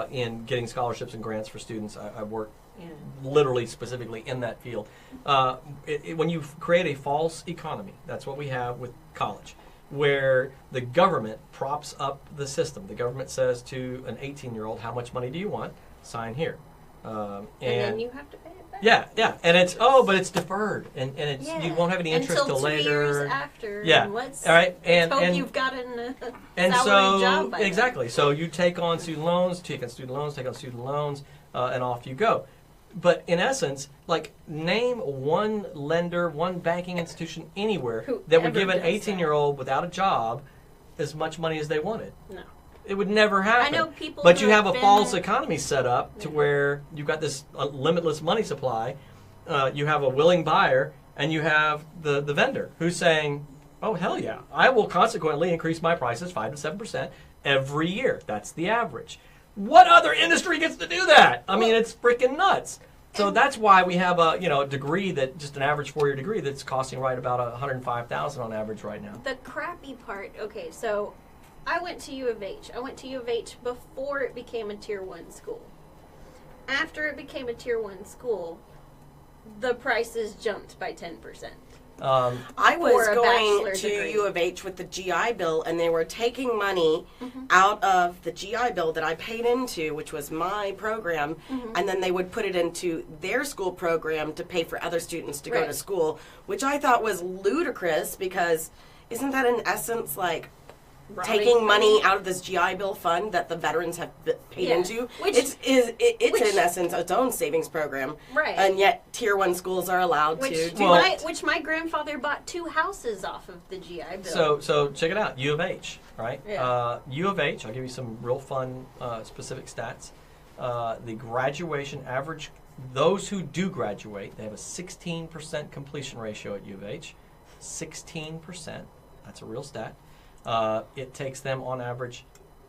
in getting scholarships and grants for students. I work Yeah. literally specifically in that field. When you create a false economy, that's what we have with college, where the government props up the system. The government says to an 18-year-old, how much money do you want? Sign here. And then you have to pay it back. Yeah. And it's, but it's deferred. And it's Yeah. you won't have any interest until till 2 later. years after. Yeah. And let's, All right. let's hope And you've gotten a And salary so, job by then. exactly. So you take on student loans, take on student loans, and off you go. But in essence, like, name one lender, one banking institution anywhere Who that would ever give an does that. 18-year-old without a job as much money as they wanted. No. It would never happen. I know people But who you have a been false in- economy set up to Yeah. where you've got this limitless money supply. You have a willing buyer, and you have the vendor who's saying, oh, hell yeah, I will consequently increase my prices 5 to 7% every year. That's the average. What other industry gets to do that? I mean, it's freaking nuts. So that's why we have a degree that just an average 4-year degree that's costing right about $105,000 on average right now. The crappy part, okay, so I went to U of H. I went to U of H before it became a Tier 1 school. after it became a Tier 1 school, the prices jumped by 10%. I was for a going bachelor's to degree. U of H with the GI Bill, and they were taking money out of the GI Bill that I paid into, which was my program, and then they would put it into their school program to pay for other students to go Right. to school, which I thought was ludicrous because isn't that in essence like taking money out of this GI Bill fund that the veterans have paid Yeah. into? Which- it's which- in essence its own savings program, Right. and yet Tier 1 schools are allowed to do Well- it. Which my grandfather bought 2 houses off of the GI Bill. So check it out. U of H, right? Yeah. U of H. I'll give you some real fun specific stats. The graduation average. Those who do graduate, they have a 16% completion ratio at U of H. 16%. That's a real stat. It takes them on average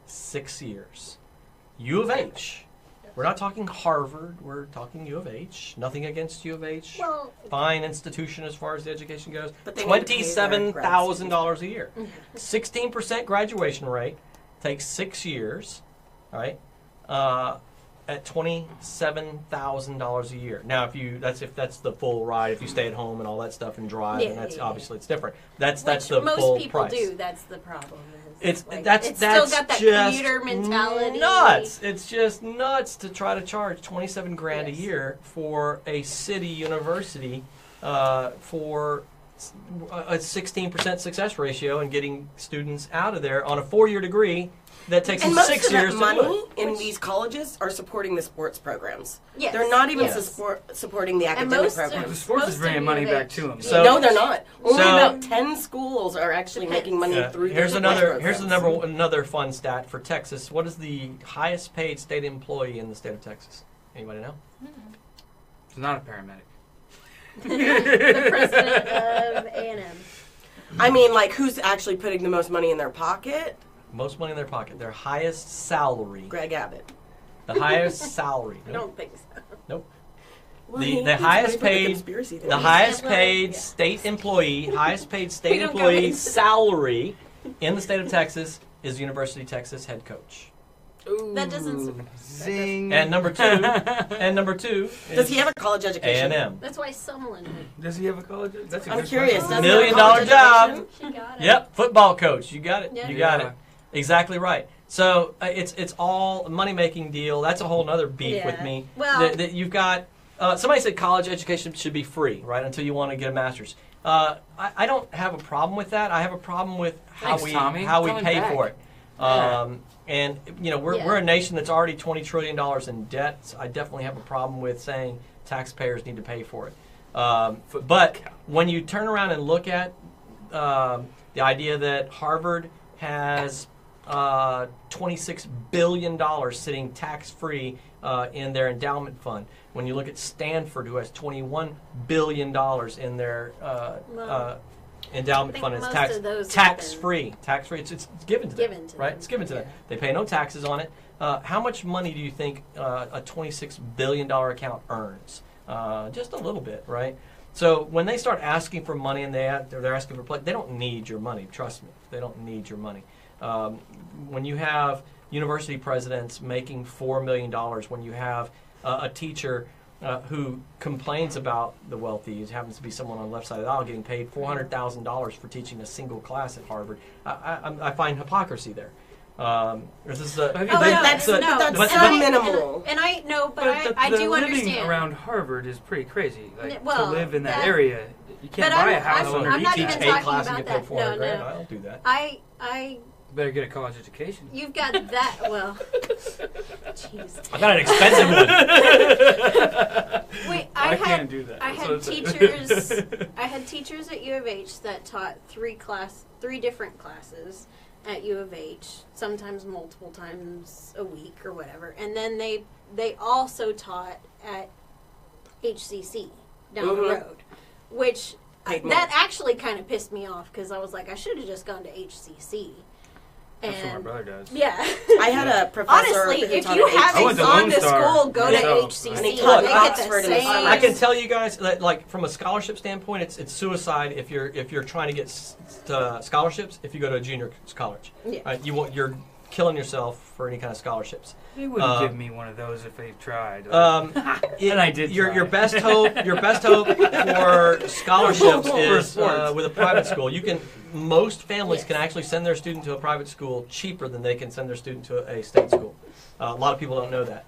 6 years. U of H. We're not talking Harvard. We're talking U of H. Nothing against U of H. Well, Fine institution as far as the education goes. But they need to pay their $27,000 a year. 16% graduation rate takes 6 years, right? At $27,000 a year. Now, if that's the full ride, if you stay at home and all that stuff and drive, Yeah, and that's yeah. obviously it's different. That's which the most full people price. do. That's the problem. It's like, that's it's that's still got that just commuter mentality. nuts. It's just nuts to try to charge 27 grand Yes. a year for a city university for a 16% success ratio and getting students out of there on a 4-year degree that takes And them most 6 of that years to money do it. in these colleges are supporting the sports programs. Yes. They're not even Yes. supporting the And academic most The programs. sports Most is of bringing U money of back H. to them. So- No, they're not. Only So- about 10 schools are actually making money through Here's the sports another programs. another fun stat for Texas. What is the highest paid state employee in the state of Texas? Anybody know? It's not a paramedic. the president of A&M. I mean, like, who's actually putting the most money in their pocket? Most money in their pocket. Their highest salary. Greg Abbott. The highest salary. I don't think so. Nope. Well, The- he the gets highest money from the paid- conspiracy The theories. highest Yeah. paid state employee, highest paid state We don't go employee into that. salary in the state of Texas is University of Texas head coach. That doesn't. Zing. And number two, Does he have a college education? A&M. That's why Sumlin. Does he have a college? That's a I'm good curious. question. Does he have a $1 million college job. education? She got it. Yep, football coach. You got it. Yeah. You got Yeah. it. Exactly right. So it's all a money making deal. That's a whole other beef with Yeah. me. Well- that you've got somebody said college education should be free, right, until you want to get a master's. I don't have a problem with that. I have a problem with how Thanks, Tommy. we Coming pay back. for it. Yeah. And you know Yeah. we're a nation that's already $20 trillion in debt. So I definitely have a problem with saying taxpayers need to pay for it. But when you turn around and look at the idea that Harvard has $26 billion sitting tax-free in their endowment fund. When you look at Stanford, who has $21 billion in their endowment I think fund, it's most of those have tax-free. Tax-free. It's given to them, Given to right? them. It's given to them. Yeah. They pay no taxes on it. How much money do you think a $26 billion account earns? Just a little bit, right? So when they start asking for money and they're asking for play, they don't need your money. Trust me, they don't need your money. When you have university presidents making $4 million, when you have a teacher who complains about the wealthy, it happens to be someone on the left side of the aisle getting paid $400,000 for teaching a single class at Harvard, I find hypocrisy there. This is a, Have you But been- that's, no, but that's but- so but- minimal. And I know, but the I do living understand. around Harvard is pretty crazy. Like Well, to live in that, that- area, you can't but buy I'm- a house I'm underneath not teach even that. A talking class and about get paid that. 400 No, grand. no. I don't do that. I Better get a college education. you've got that. Well, jeez. I got an expensive one. Wait, I can't do that. I That's had what I'm saying. teachers. I had teachers at U of H that taught three different classes at U of H, sometimes multiple times a week or whatever. And then they also taught at HCC down the Mhm. road, which Paid more. that actually kind of pissed me off because I was like, I should have just gone to HCC. That's what my And brother does. yeah, I had a professor honestly, who if taught you at I haven't went to gone Lone to Star school, go to myself. HCC. And he They taught get Oxford the in the same. summer. I can tell you guys that, like, from a scholarship standpoint, it's suicide if you're trying to get scholarships if you go to a junior college. Yeah. Right? You're killing yourself for any kind of scholarships. They wouldn't give me one of those if they tried. And I did. Your best hope for scholarships is with a private school. Most families can actually send their student to a private school cheaper than they can send their student to a state school. A lot of people don't know that.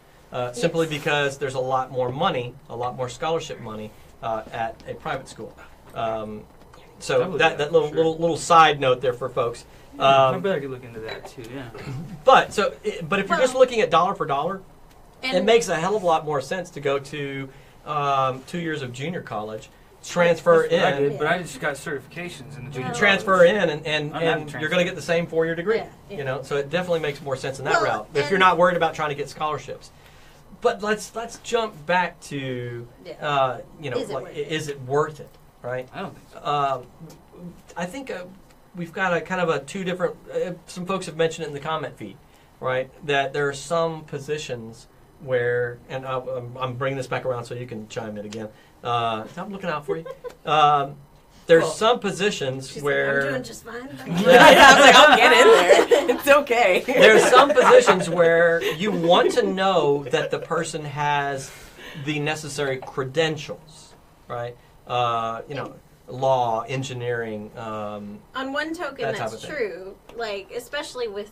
Simply because there's a lot more money, a lot more scholarship money at a private school. So that little side note there for folks. I better look into that too. Yeah. But if you're just looking at dollar for dollar, it makes a hell of a lot more sense to go to 2 years of junior college, transfer in. I did, but I just got certifications in the junior. Transfer in, and you're going to get the same 4-year degree. You know, so it definitely makes more sense in that route if you're not worried about trying to get scholarships. But let's jump back to is it worth it? Right? I don't think so. I think we've got a kind of a two different. Some folks have mentioned it in the comment feed, right? That there are some positions where, and I'm bringing this back around so you can chime in again. I'm looking out for you. There's some positions where I'm doing just fine. I was like, I'll get in there. It's okay. There's some positions where you want to know that the person has the necessary credentials, right? Law, engineering. On one token, that's true. Like, especially with,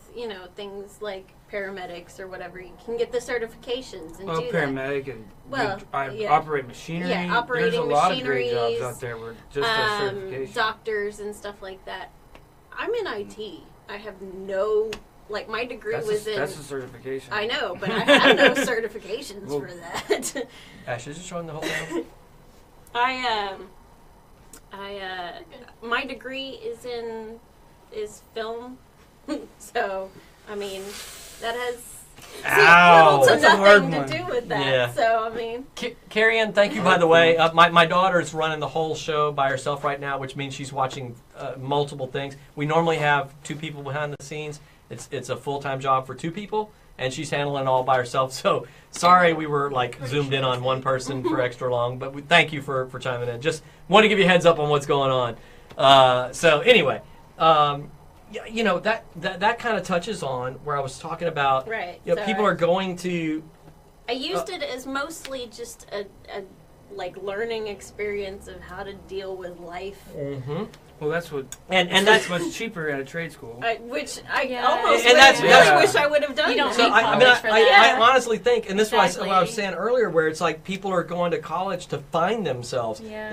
things like paramedics or whatever, you can get the certifications and do paramedic that. And operate machinery. Yeah, operating There's a lot of machineries, great jobs out there with just a certification. Doctors and stuff like that. I'm in IT. I have no, my degree was in... That's a certification. I know, but I have no certifications for that. Ash, is it showing the whole thing? My degree is film, so I mean that has little to nothing to do with that. Yeah. So I mean, Carrie Ann, thank you by the way. My daughter's running the whole show by herself right now, which means she's watching multiple things. We normally have 2 people behind the scenes. It's a full-time job for 2 people. And she's handling it all by herself. So sorry we were zoomed in on one person for extra long, but thank you for chiming in. Just want to give you a heads up on what's going on. So anyway, that kind of touches on where I was talking about. Right. People are going to. I used it as mostly just a learning experience of how to deal with life. Mm-hmm. Well, that's what, and that's much cheaper at a trade school. Which I almost wish I would have done. You don't that. need I honestly think, and this is what I was saying earlier, where it's like people are going to college to find themselves. Yeah.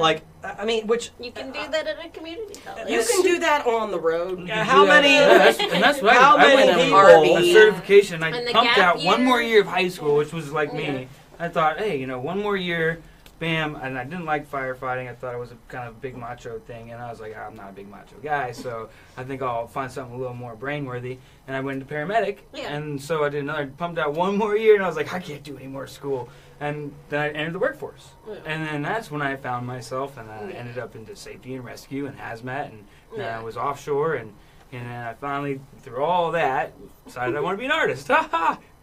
Which you can do that at a community college. You can do that on the road. How many? That's what how I many went people? a certification. I And the pumped gap out one year. more year of high school, which was like me. I thought, hey, one more year. Bam, and I didn't like firefighting. I thought it was a kind of big macho thing, and I was like, I'm not a big macho guy, so I think I'll find something a little more brain-worthy. And I went into paramedic, and so I did pumped out one more year, and I was like, I can't do any more school. And then I entered the workforce. Yeah. And then that's when I found myself, and I ended up into safety and rescue and hazmat, and I was offshore, and then I finally, through all that, decided I want to be an artist.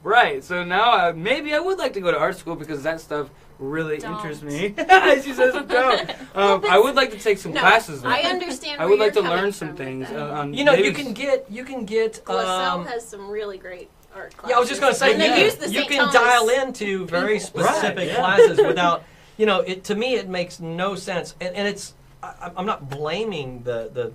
Right, so now maybe I would like to go to art school because that stuff really interests me. She says don't. I would like to take some classes. Though. I understand. I would like to learn some things. You can get. LaSalle has some really great art classes. Yeah, I was just going to say you can dial into very specific classes without. To me it makes no sense, and it's. I'm not blaming the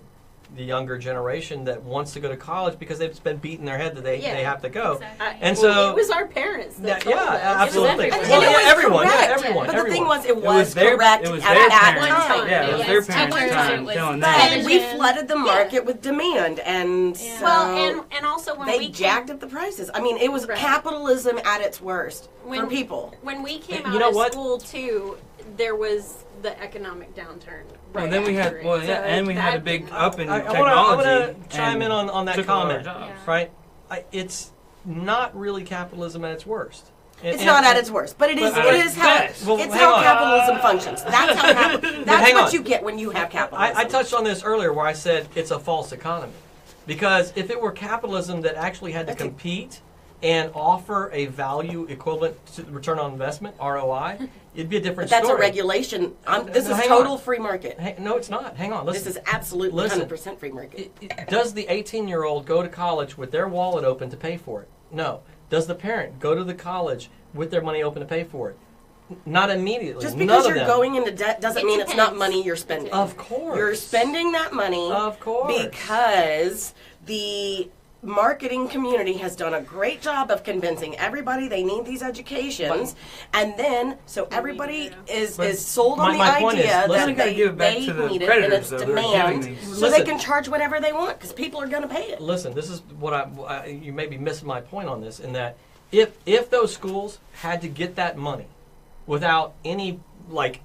younger generation that wants to go to college because they've been beating their head that they have to go. Exactly. And so it was our parents that told us. Absolutely. Everyone. Everyone. But the thing was, it was correct at that time. Yeah, it was their parents' time telling But that. we flooded the market with demand, and so and also when they jacked up the prices. I mean, it was capitalism at its worst for people. When we came out of school too, there was the economic downturn. Right. Then we had we had a big up in technology. I want to chime in on that comment, right? It's not really capitalism at its worst. It's not at its worst, but it is how capitalism functions. That's what you get when you have capitalism. I touched on this earlier where I said it's a false economy. Because if it were capitalism that actually had to compete and offer a value equivalent to return on investment, ROI, it'd be a different But that's story. a regulation. This is hang total on. free market. No, it's not. Hang on. Listen. This is absolutely Listen. 100% free market. Does the 18-year-old go to college with their wallet open to pay for it? No. Does the parent go to the college with their money open to pay for it? Not immediately. Just None because of you're them. going into debt doesn't It mean it's not depends. money you're spending. Of course. You're spending that money Of course. because the marketing community has done a great job of convincing everybody they need these educations, and then so everybody is sold on the my point is, idea listen, that gotta they give it back to the need it and creditors, it's though, who are demand, giving these. so they Listen. can charge whatever they want because people are going to pay it. Listen, this is what you may be missing my point on this, in that if those schools had to get that money without any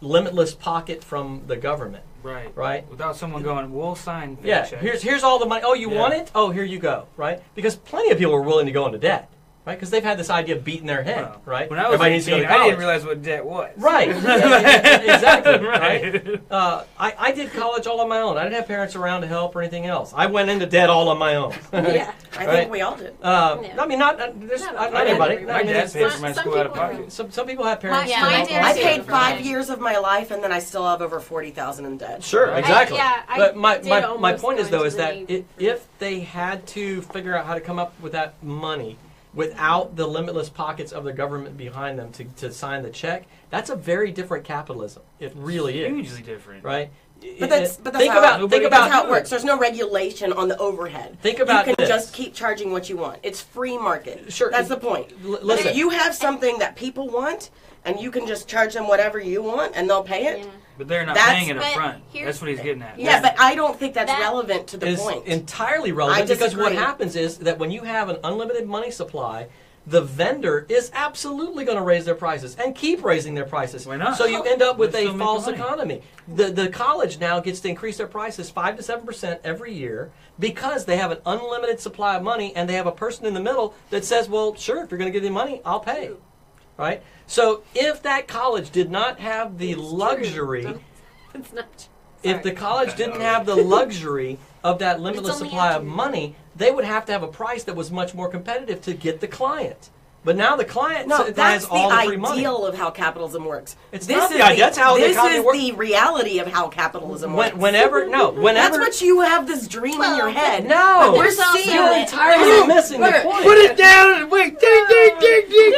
limitless pocket from the government, right? Without someone going, we'll sign fake Yeah, checks. here's all the money. Oh, you Yeah. want it? Oh, here you go, right? Because plenty of people are willing to go into debt, right? Because they've had this idea of beating their head, Well, right? When I was Everybody needs to go 18, to I college. didn't realize what debt was. Right, exactly, Right. right? I did college all on my own. I didn't have parents around to help or anything else. I went into debt all on my own. Yeah. I Right. think we all did. I mean, not there's No, not not everybody. everybody. My I mean, dad paid for my some school out of people pocket. some people have parents. Yeah, that my help dad I also. paid for 5 mine. years of my life, and then I still have over 40,000 in debt. Sure, exactly. I But my did my almost point is go though into is that the if they had to figure out how to come up with that money without the limitless pockets of the government behind them to sign the check, that's a very different capitalism. It really is, Hugely different. right? But that's think how, about think that's about how it works. There's no regulation on the overhead. Think about you can this. just keep charging what you want. It's free market. Sure. That's the point. Listen. If you have something that people want, and you can just charge them whatever you want, and they'll pay it. Yeah. But they're not That's- paying it up but front. here's- That's what he's getting at. Yeah, but I don't think that's That relevant to the is point. entirely I relevant because what disagree. happens is that when you have an unlimited money supply, the vendor is absolutely going to raise their prices and keep raising their prices. Why not? So you end up with They're a still making false money. economy. The college now gets to increase their prices 5 to 7% every year because they have an unlimited supply of money and they have a person in the middle that says, well, sure, if you're going to give me money, I'll pay. Right? So if that college did not have the luxury, It's not. if the college didn't have the luxury of that limitless only supply of after- money, they would have to have a price that was much more competitive to get the client. But now the client No, has that's the all the free money. ideal of how capitalism works. It's this not is the idea. That's how the this economy is works. the reality of how capitalism works. Whenever That's what you have this dream in your head. No, But we're there's also- seeing you're it. entirely missing the point. Put it down and wait. Ding, ding, ding, ding.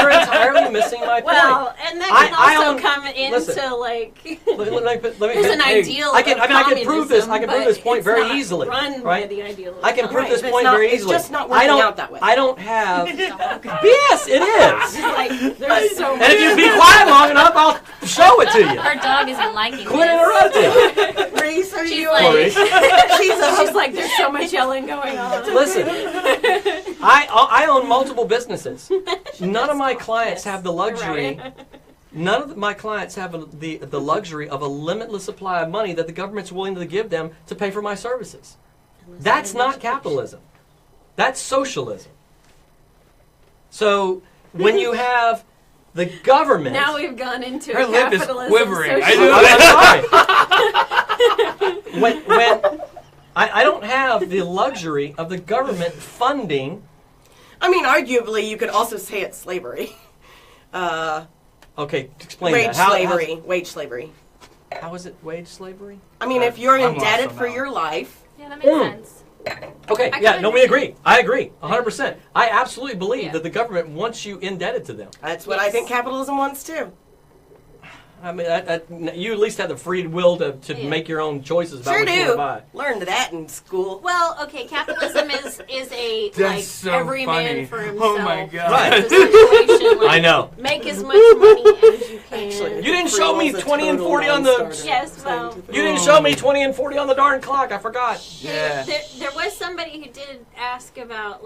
You're entirely missing my point. Well, and that I can also own- come into listen. like. let me There's an hey, ideal. I can prove this. of I can prove communism, this point but very it's not easily. Run right? by the ideal. I can prove Right, this but it's point not- very it's easily. just not I working don't. out that way. I don't have. Yes, it is. Like, there's so And if you be quiet long enough, I'll show it to you. Her dog isn't liking Quit this. interrupting. Reese, are She's you like- Sorry. She's like, there's so much yelling going on. Listen, I own multiple businesses. None of my clients have the luxury. None of my clients have the luxury of a limitless supply of money that the government's willing to give them to pay for my services. That's not capitalism. That's socialism. So when you have the government, Now we've gone into Her lip is capitalism. quivering. I socialism. I'm sorry. when I don't have the luxury of the government funding. I mean, arguably, you could also say it's slavery. Okay, explain Wage that. How- slavery. Wage slavery. How is it wage slavery? I mean, if you're I'm indebted lost for somehow. your life, Yeah, that makes sense. Okay, I yeah, could no, we agree. agree. I agree, 100%. I absolutely believe Yeah. that the government wants you indebted to them. that's what I think capitalism wants too. I mean, you at least have the free will to Yeah. make your own choices about Sure what you want to do. buy. Learned that in school. Well, okay, capitalism is a That's like so every funny. man for himself. Oh my God. Right. Situation, like, I know. Make as much money as you can. You didn't show me 20 and 40 on the. Yes, well, You didn't show me 20 and 40 on the darn clock. I forgot. Yeah. there was somebody who did ask about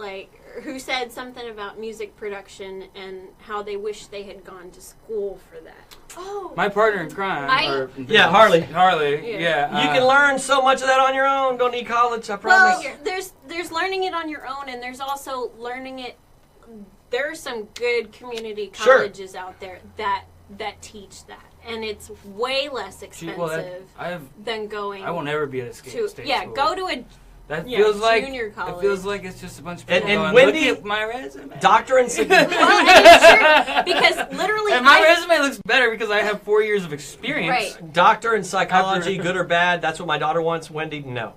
who said something about music production and how they wish they had gone to school for that. Oh. My partner in crime. or in Yeah, business. Harley. Harley, yeah. You can learn so much of that on your own. Don't need college, I promise. Well, there's learning it on your own, and there's also learning it. There are some good community Sure. colleges out there that teach that, and it's way less expensive I than going won't ever be at a to state yeah school. go to a That Yeah, feels like junior it college. feels like it's just a bunch of And- people and going, Wendy- look at my resume. Doctor and Well, and it's true, because literally, And my resume looks better because I have 4 years of experience. Right. doctor in psychology, good or bad? That's what my daughter wants. Wendy, no.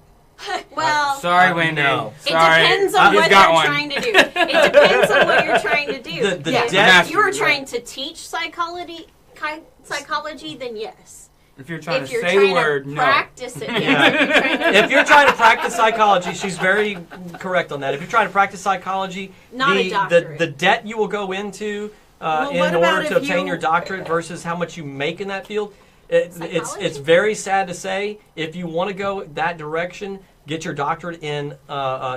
well, Sorry, Wendy. no. it Sorry. depends on You've what got you're one. trying to do. It depends on what you're trying to do. The If debt- you were trying to teach psychology, then yes. If you're trying If to you're say trying the word, to no. practice it, Yeah. if you're trying to If you're trying to practice psychology, she's very correct on that. If you're trying to practice psychology, Not a the doctorate. debt you will go into Well, in what about order to if obtain you- your doctorate versus how much you make in that field, it's Psychology? very sad to say. If you want to go that direction, get your doctorate in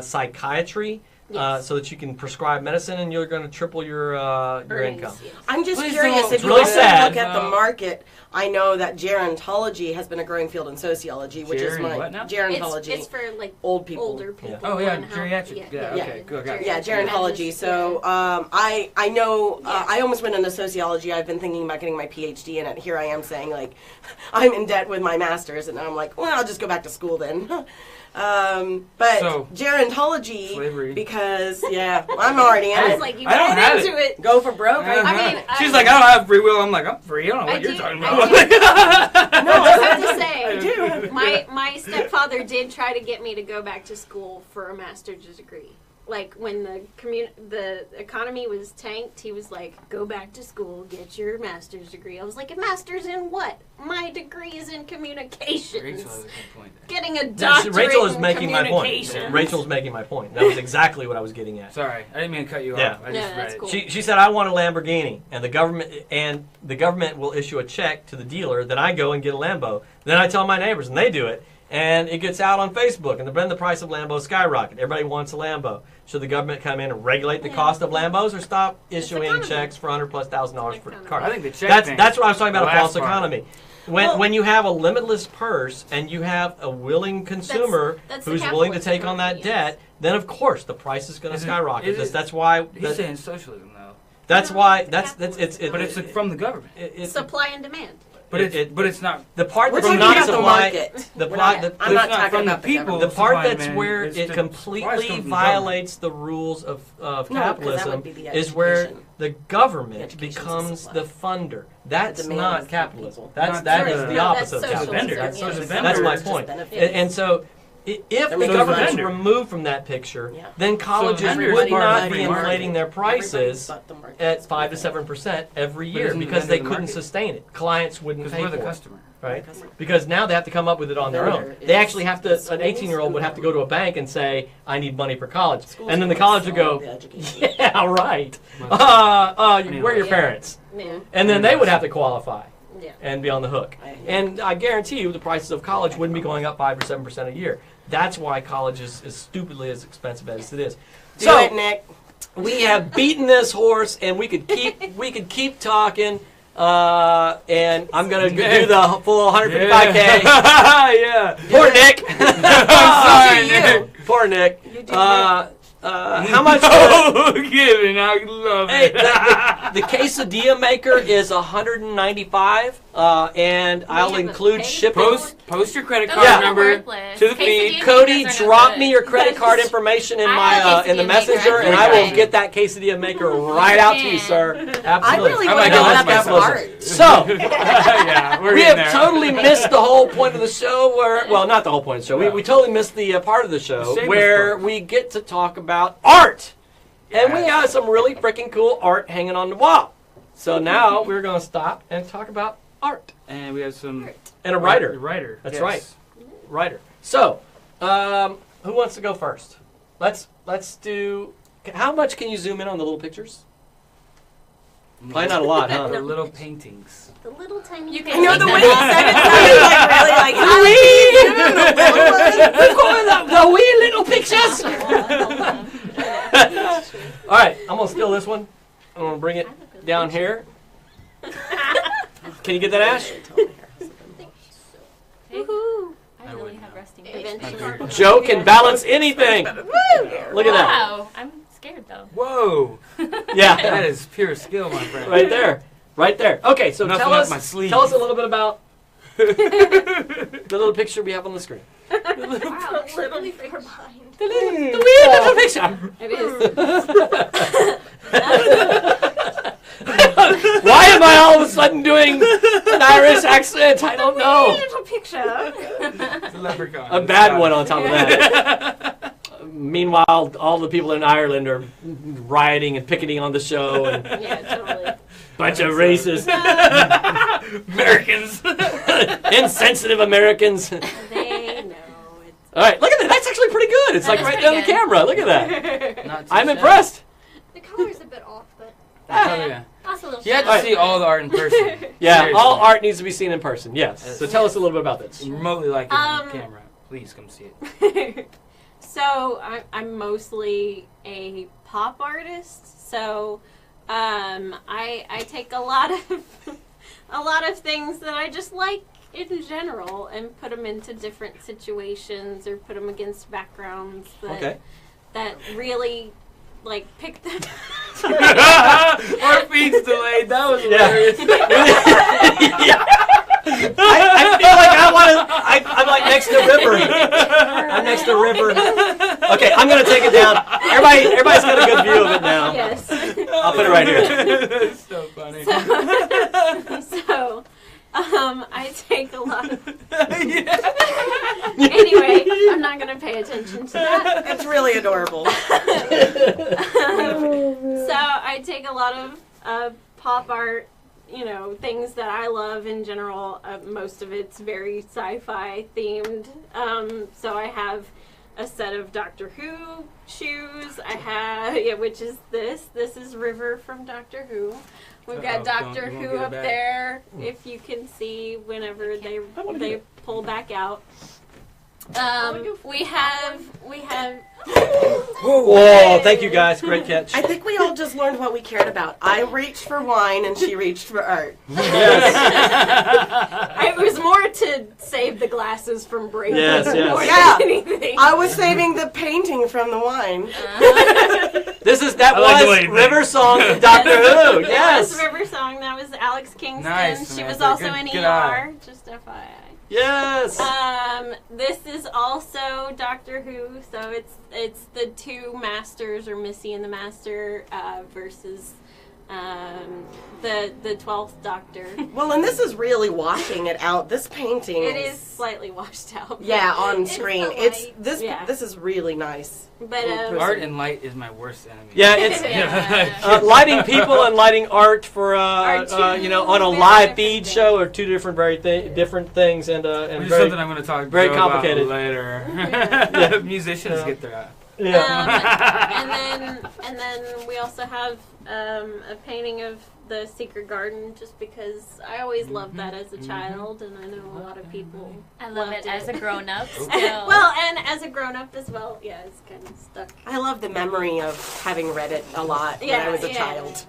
psychiatry. Yes. So that you can prescribe medicine, and you're going to triple your earnings, income. yes. I'm just Please curious don't. if you really also sad. look at the market. I know that gerontology has been a growing field in sociology, which is my What now? gerontology. It's for like old people. older people. Oh, yeah, and how- geriatric. Yeah, okay, good, got it. Yeah, geriatric gerontology. medicine. So I know Yeah. I almost went into sociology. I've been thinking about getting my PhD in it. Here I am saying like I'm in debt with my master's, and now I'm like, well, I'll just go back to school then. But So, gerontology, slavery. because I'm already in I it. was like, you I don't got have into it. Go for broke. I mean, she's like, I don't have free will. I'm like, I'm free. I don't know what I you're do- talking I about. No, I have to say, I do. my stepfather did try to get me to go back to school for a master's degree. Like when the economy was tanked, he was like, "Go back to school, get your master's degree." I was like, "A master's in what? My degree is in communications." Rachel has a good point there. Getting a No, doctorate Rachel is in making my point. communications. Rachel's making my point. That was exactly what I was getting at. Sorry, I didn't mean to cut you Yeah. off. I No, just that's read cool. it. She said, I want a Lamborghini, and the government will issue a check to the dealer. Then I go and get a Lambo. Then I tell my neighbors, and they do it, and it gets out on Facebook, and then the price of Lambos skyrocket. Everybody wants a Lambo. Should the government come in and regulate the cost of Lambos, or stop issuing economy. checks for $100,000+ for Economy. cars? I think the check That's thing. that's what I was talking about. The A false last part. economy. Well- When you have a limitless purse and you have a willing consumer that's the who's willing to capitalist take on that economy, yes. debt, then of course the price is going to Is it- skyrocket. is it- That's why. He's saying socialism, though. That's No, why. it's That's capitalism. But it's from the government. Supply and demand. But it- but it's not. the part We're that's talking not about the supply. market. The We're part. not- The, I'm not it's talking from about the the people. government. the part Supply and that's demand. where It's it the- completely supplies come from the violates the rules of No, 'cause that capitalism would be the is where education. the government Education's the becomes supply. the funder. That's demand is not the capitalism. people. That Not is the- the No, opposite that's of It's a capitalism. vendor. socialism, So yes. the It's vendor. That's my just point. benefits. And so, if the making government's vendor. removed from that picture, Yeah. then colleges vendors would are not part be of the market. inflating their prices Everybody but the market. at 5 to 7% every But year isn't the because vendor they the couldn't market? sustain it. Clients wouldn't Because pay we're for the it, customer. right? Customer. Because now they have to come up with it on their own. Vendor They is actually have to. An schools 18-year-old would have to go to a bank and say, "I need money for college," Schools and then the are college would go, the education. "Yeah, right. Well, Where are your Yeah. parents?" Yeah. And then they would have to qualify Yeah. and be on the hook. And I guarantee you the prices of college wouldn't be going up 5 or 7% a year. That's why college is as stupidly as expensive as it is. Do So it, Nick. we have beaten this horse, and we could keep talking. And I'm gonna do the full 155K. Yeah. Poor Nick. I'm sorry, Nick. Poor Nick. You do How much? Oh, kidding. I love Hey, it. the quesadilla maker is $195, and I'll have a include pay shipping. Post your credit Those card Yeah. are number worthless. to the feed. Quesadilla Cody, makers are no drop good. me your credit card information in I my have a in the quesadilla maker. messenger, I and I will can. get that quesadilla maker right out to you, sir. I Absolutely. really I want might to go know with that that's myself. art. So Yeah, we're we getting have there. totally missed the whole point of the show. Well, not the whole point of the show. We totally missed the part of the show The shameless where part. we get to talk about art, and we Yes. have some really freaking cool art hanging on the wall. So now we're going to stop and talk about art And we have some and a writer. Writer. That's yes. right. Writer. So, who wants to go first? Let's do. How much can you zoom in on the little pictures? Probably not a lot, huh? The little paintings. The little tiny. You I can know take the them way you off. said it sounded like really like the wee little pictures. All right, I'm gonna steal this one. I'm gonna bring it down here. Can you get that, Ash? Woohoo! I really have resting Eventually. Joe can balance anything. Look at that. Wow, I'm scared though. Whoa. Yeah, That is pure skill, my friend. right there, right there. Okay, so Nothing tell up us my sleeve. a little bit about The little picture we have on the screen. Wow, it's really far behind. The wee little picture. It is. Why am I all of a sudden doing an Irish accent? I don't know. Little picture. It's a leprechaun. A bad one on top of that. Meanwhile, all the people in Ireland are rioting and picketing on the show, and Yeah, totally. bunch of racist, Americans. insensitive Americans. They know it's. All right, look at that. That's actually pretty good. It's like That is right pretty down the good. camera. Look at that. Not too I'm shabby. impressed. The color's a bit off, but Oh, yeah. That's a little You have to shallow. see all the art in person. Yeah, Seriously. all art needs to be seen in person. Yes. So tell us a little bit about this. Remotely like it on camera. Please come see it. So I'm mostly a pop artist. So I take a lot of things that I just like in general and put them into different situations or put them against backgrounds that really like pick them. Our feet's delayed. That was hilarious. Yeah. I feel like I want to. I'm like next to the river. I'm next to the river. Okay, I'm gonna take it down. Everybody's got a good view of it now. Yes. I'll put it right here. That's so funny. So I take a lot of. Yeah. Anyway, I'm not gonna pay attention to that. It's really adorable. So I take a lot of pop art, you know, things that I love in general. Most of it's very sci-fi themed. So I have a set of Doctor Who shoes. I have, which is this. This is River from Doctor Who. We've got Doctor you won't Who get it up back. there, if you can see whenever they pull back out. We have. Whoa! Thank you guys. Great catch. I think we all just learned what we cared about. I reached for wine and she reached for art. Yes. It was more to save the glasses from breaking. Yes, yes. More Yeah. than anything. I was saving the painting from the wine. That I like the way was you River Song from Doctor Who. That Yes. was River Song. That was Alex Kingston. Nice, She was Samantha. also Good in eye. ER. Just FYI. Yes. This is also Doctor Who, so it's the two masters, or Missy and the Master, versus the 12th Doctor. Well, and this is really washing it out. This painting It is slightly washed out. Yeah, on It's screen. the It's light. this. Yeah. This is really nice. But Art and light is my worst enemy. Yeah, it's lighting people and lighting art for Are two on a very live different feed things. show are two different different things and Which is very something I'm going to talk to very Joe about complicated. later. Yeah. Musicians Yeah. get their eye. yeah. and then we also have a painting of the Secret Garden, just because I always loved that as a child, and I know a lot of people. I love loved it as a grown-up still. Well, and as a grown-up as well. Yeah, it's kind of stuck. I love the memory of having read it a lot when I was a child.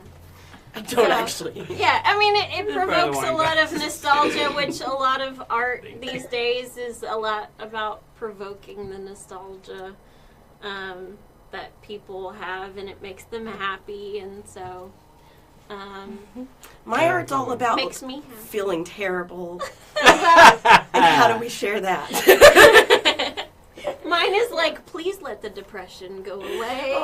I don't So- actually. Yeah, I mean, it You're probably provokes the a one lot guy. of nostalgia, which a lot of art these days is a lot about provoking the nostalgia that people have, and it makes them happy, and so My art's all about makes me happy. feeling terrible. And how do we share that? Mine is like, please let the depression go away.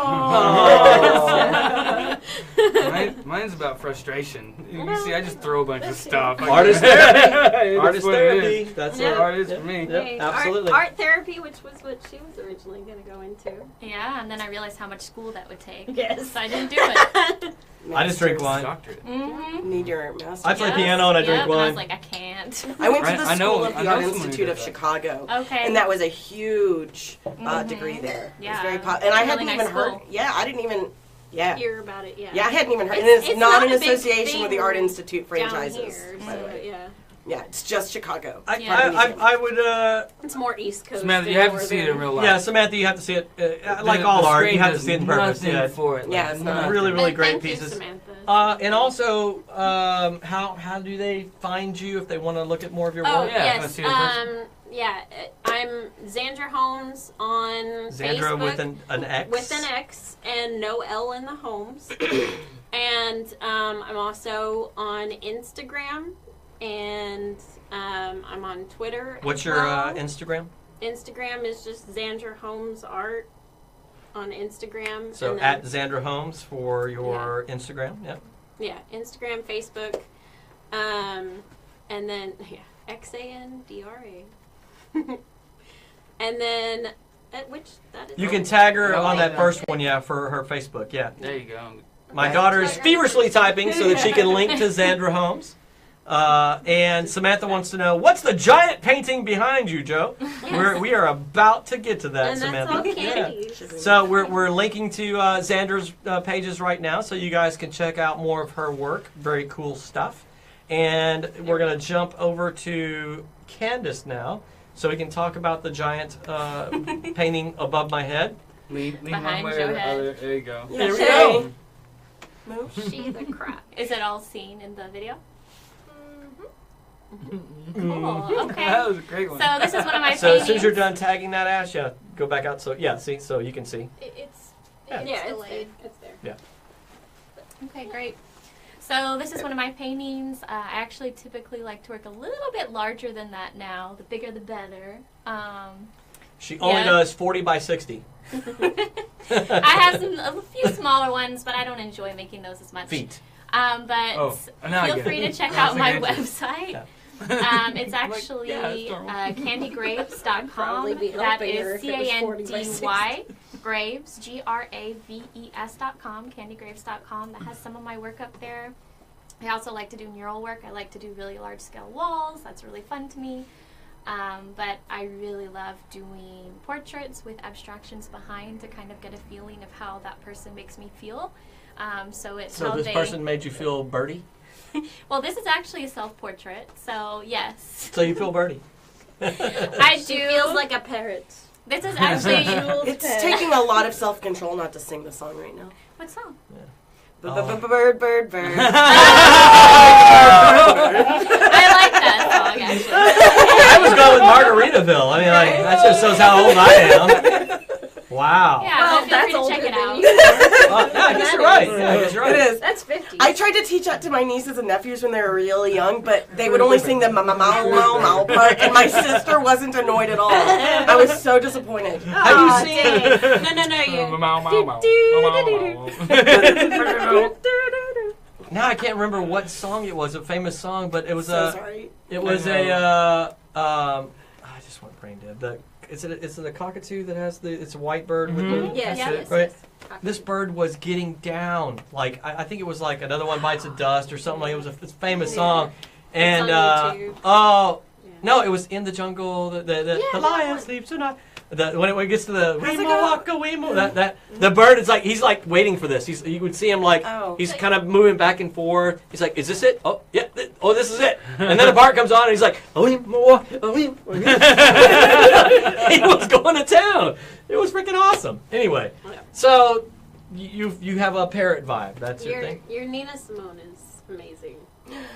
Mine's about frustration. You see, I just throw a bunch of stuff. Artist therapy. Artist therapy. That's Yeah. what Art is for me. Yep, Hey, absolutely. Art therapy, which was what she was originally going to go into. Yeah, and then I realized how much school that would take. Yes. So I didn't do it. I just drink wine. Doctorate. Mm-hmm. Need your master's. I play piano and I drink And I wine. was like, I can't. I went to the I know- School of I the know Art someone who Institute did of that. Chicago. Okay. And that was a huge degree there. It was Yeah. very and I Really hadn't nice even heard. school. Yeah, I didn't even. Yeah. Hear about it, yeah. Yeah, I hadn't even heard. And It's- it's it's not not in a big association with the thing Art Institute Down franchises. here, By the so, way. yeah. Yeah, it's just Chicago. I would. It's more East Coast. Samantha, than you have to see it in Northern. real life. Yeah, Samantha, you have to see it. Like The- all the art, screen you have to does see it in purpose. nothing Yeah. for it. Yeah, it's not. Really, really And great thank pieces. You, Samantha. And also, how do they find you if they want to look at more of your Oh, work? Yeah, yes. let's see it in person. Yeah, I'm Xander Homes on Xandra Facebook. with an X. With an X and no L in the Homes. And I'm also on Instagram and I'm on Twitter. What's as your well. Instagram? Instagram is just Xander Homes Art on Instagram. So and at then, Xander Homes for your Instagram. Yep. yeah, Instagram, Facebook, and then XANDRA. And then which that is. You can tag her Oh, on that yeah. first one, for her Facebook. Yeah. There you go. My daughter is feverishly typing so that she can link to Xandra Homes. And Samantha wants to know, what's the giant painting behind you, Joe? We are about to get to that, And Samantha. that's all candy. So we're linking to Xander's pages right now, so you guys can check out more of her work. Very cool stuff. And we're going to jump over to Candace now, so we can talk about the giant painting above my head. Lean one Behind way your or the head. other. There you go. Yeah, There we Shay. go. Move. She's a crap. Is it all seen in the video? Mm-hmm. Cool. Okay. That was a great one. So this is one of my So paintings. as soon as you're done tagging that ass, go back out. So see, so you can see. It's Yeah. Yeah, it's there. delayed. It's there. Okay, great. So this is one of my paintings. I actually typically like to work a little bit larger than that now. The bigger the better. She only Yeah. does 40 by 60 I have a few smaller ones, but I don't enjoy making those as much. feet. But Oh, now I feel get free it. to check That's out my an answer. website. Yeah. It's actually yeah, that's candygraves.com. Probably be That helping her is if it was 40 by 60. CANDY Graves, GRAVES.com, candygraves.com. That has some of my work up there. I also like to do mural work. I like to do really large scale walls. That's really fun to me. But I really love doing portraits with abstractions behind to kind of get a feeling of how that person makes me feel. So it's So how this they... person made you feel birdie? Well, this is actually a self-portrait, so yes. So you feel birdie? I do. She feels like a parrot. This is actually... It's taking a lot of self-control not to sing the song right now. What song? Bird, bird, bird. I like that song, actually. I was going with Margaritaville. I mean, that just shows how old I am. Wow. Yeah, Well, feel that's free to older check it than out. you. Yeah, I guess you're right. Yeah, I guess you're right. It is. That's 50. I tried to teach that to my nieces and nephews when they were really young, but they would only sing the ma ma ma ma ma part, and my sister wasn't annoyed at all. I was so disappointed. Have you Aw, seen? dang. No, you. Mow, mow, mow. Now I can't remember what song it was. A famous song, but it was So sorry. It was I just went brain dead. Is it a cockatoo that has it's a white bird with the Yes, Yeah. yes, right? yes. This bird was getting down. Like I think it was like Another One Bites the Dust or something. Like it was a famous song. And on YouTube. oh Yeah. no, it was In the Jungle. The lion sleeps tonight. When it gets to the How's it Weemo go? Waka Weemo, that the bird is like he's like waiting for this. You would see him like Oh. he's kind of moving back and forth. He's like, is this it? Oh yeah. Oh, this is it. And then a part comes on and he's like, Weemo, Weemo. He was going to town. It was freaking awesome. Anyway, so you have a parrot vibe. That's your thing. Your Nina Simone is amazing.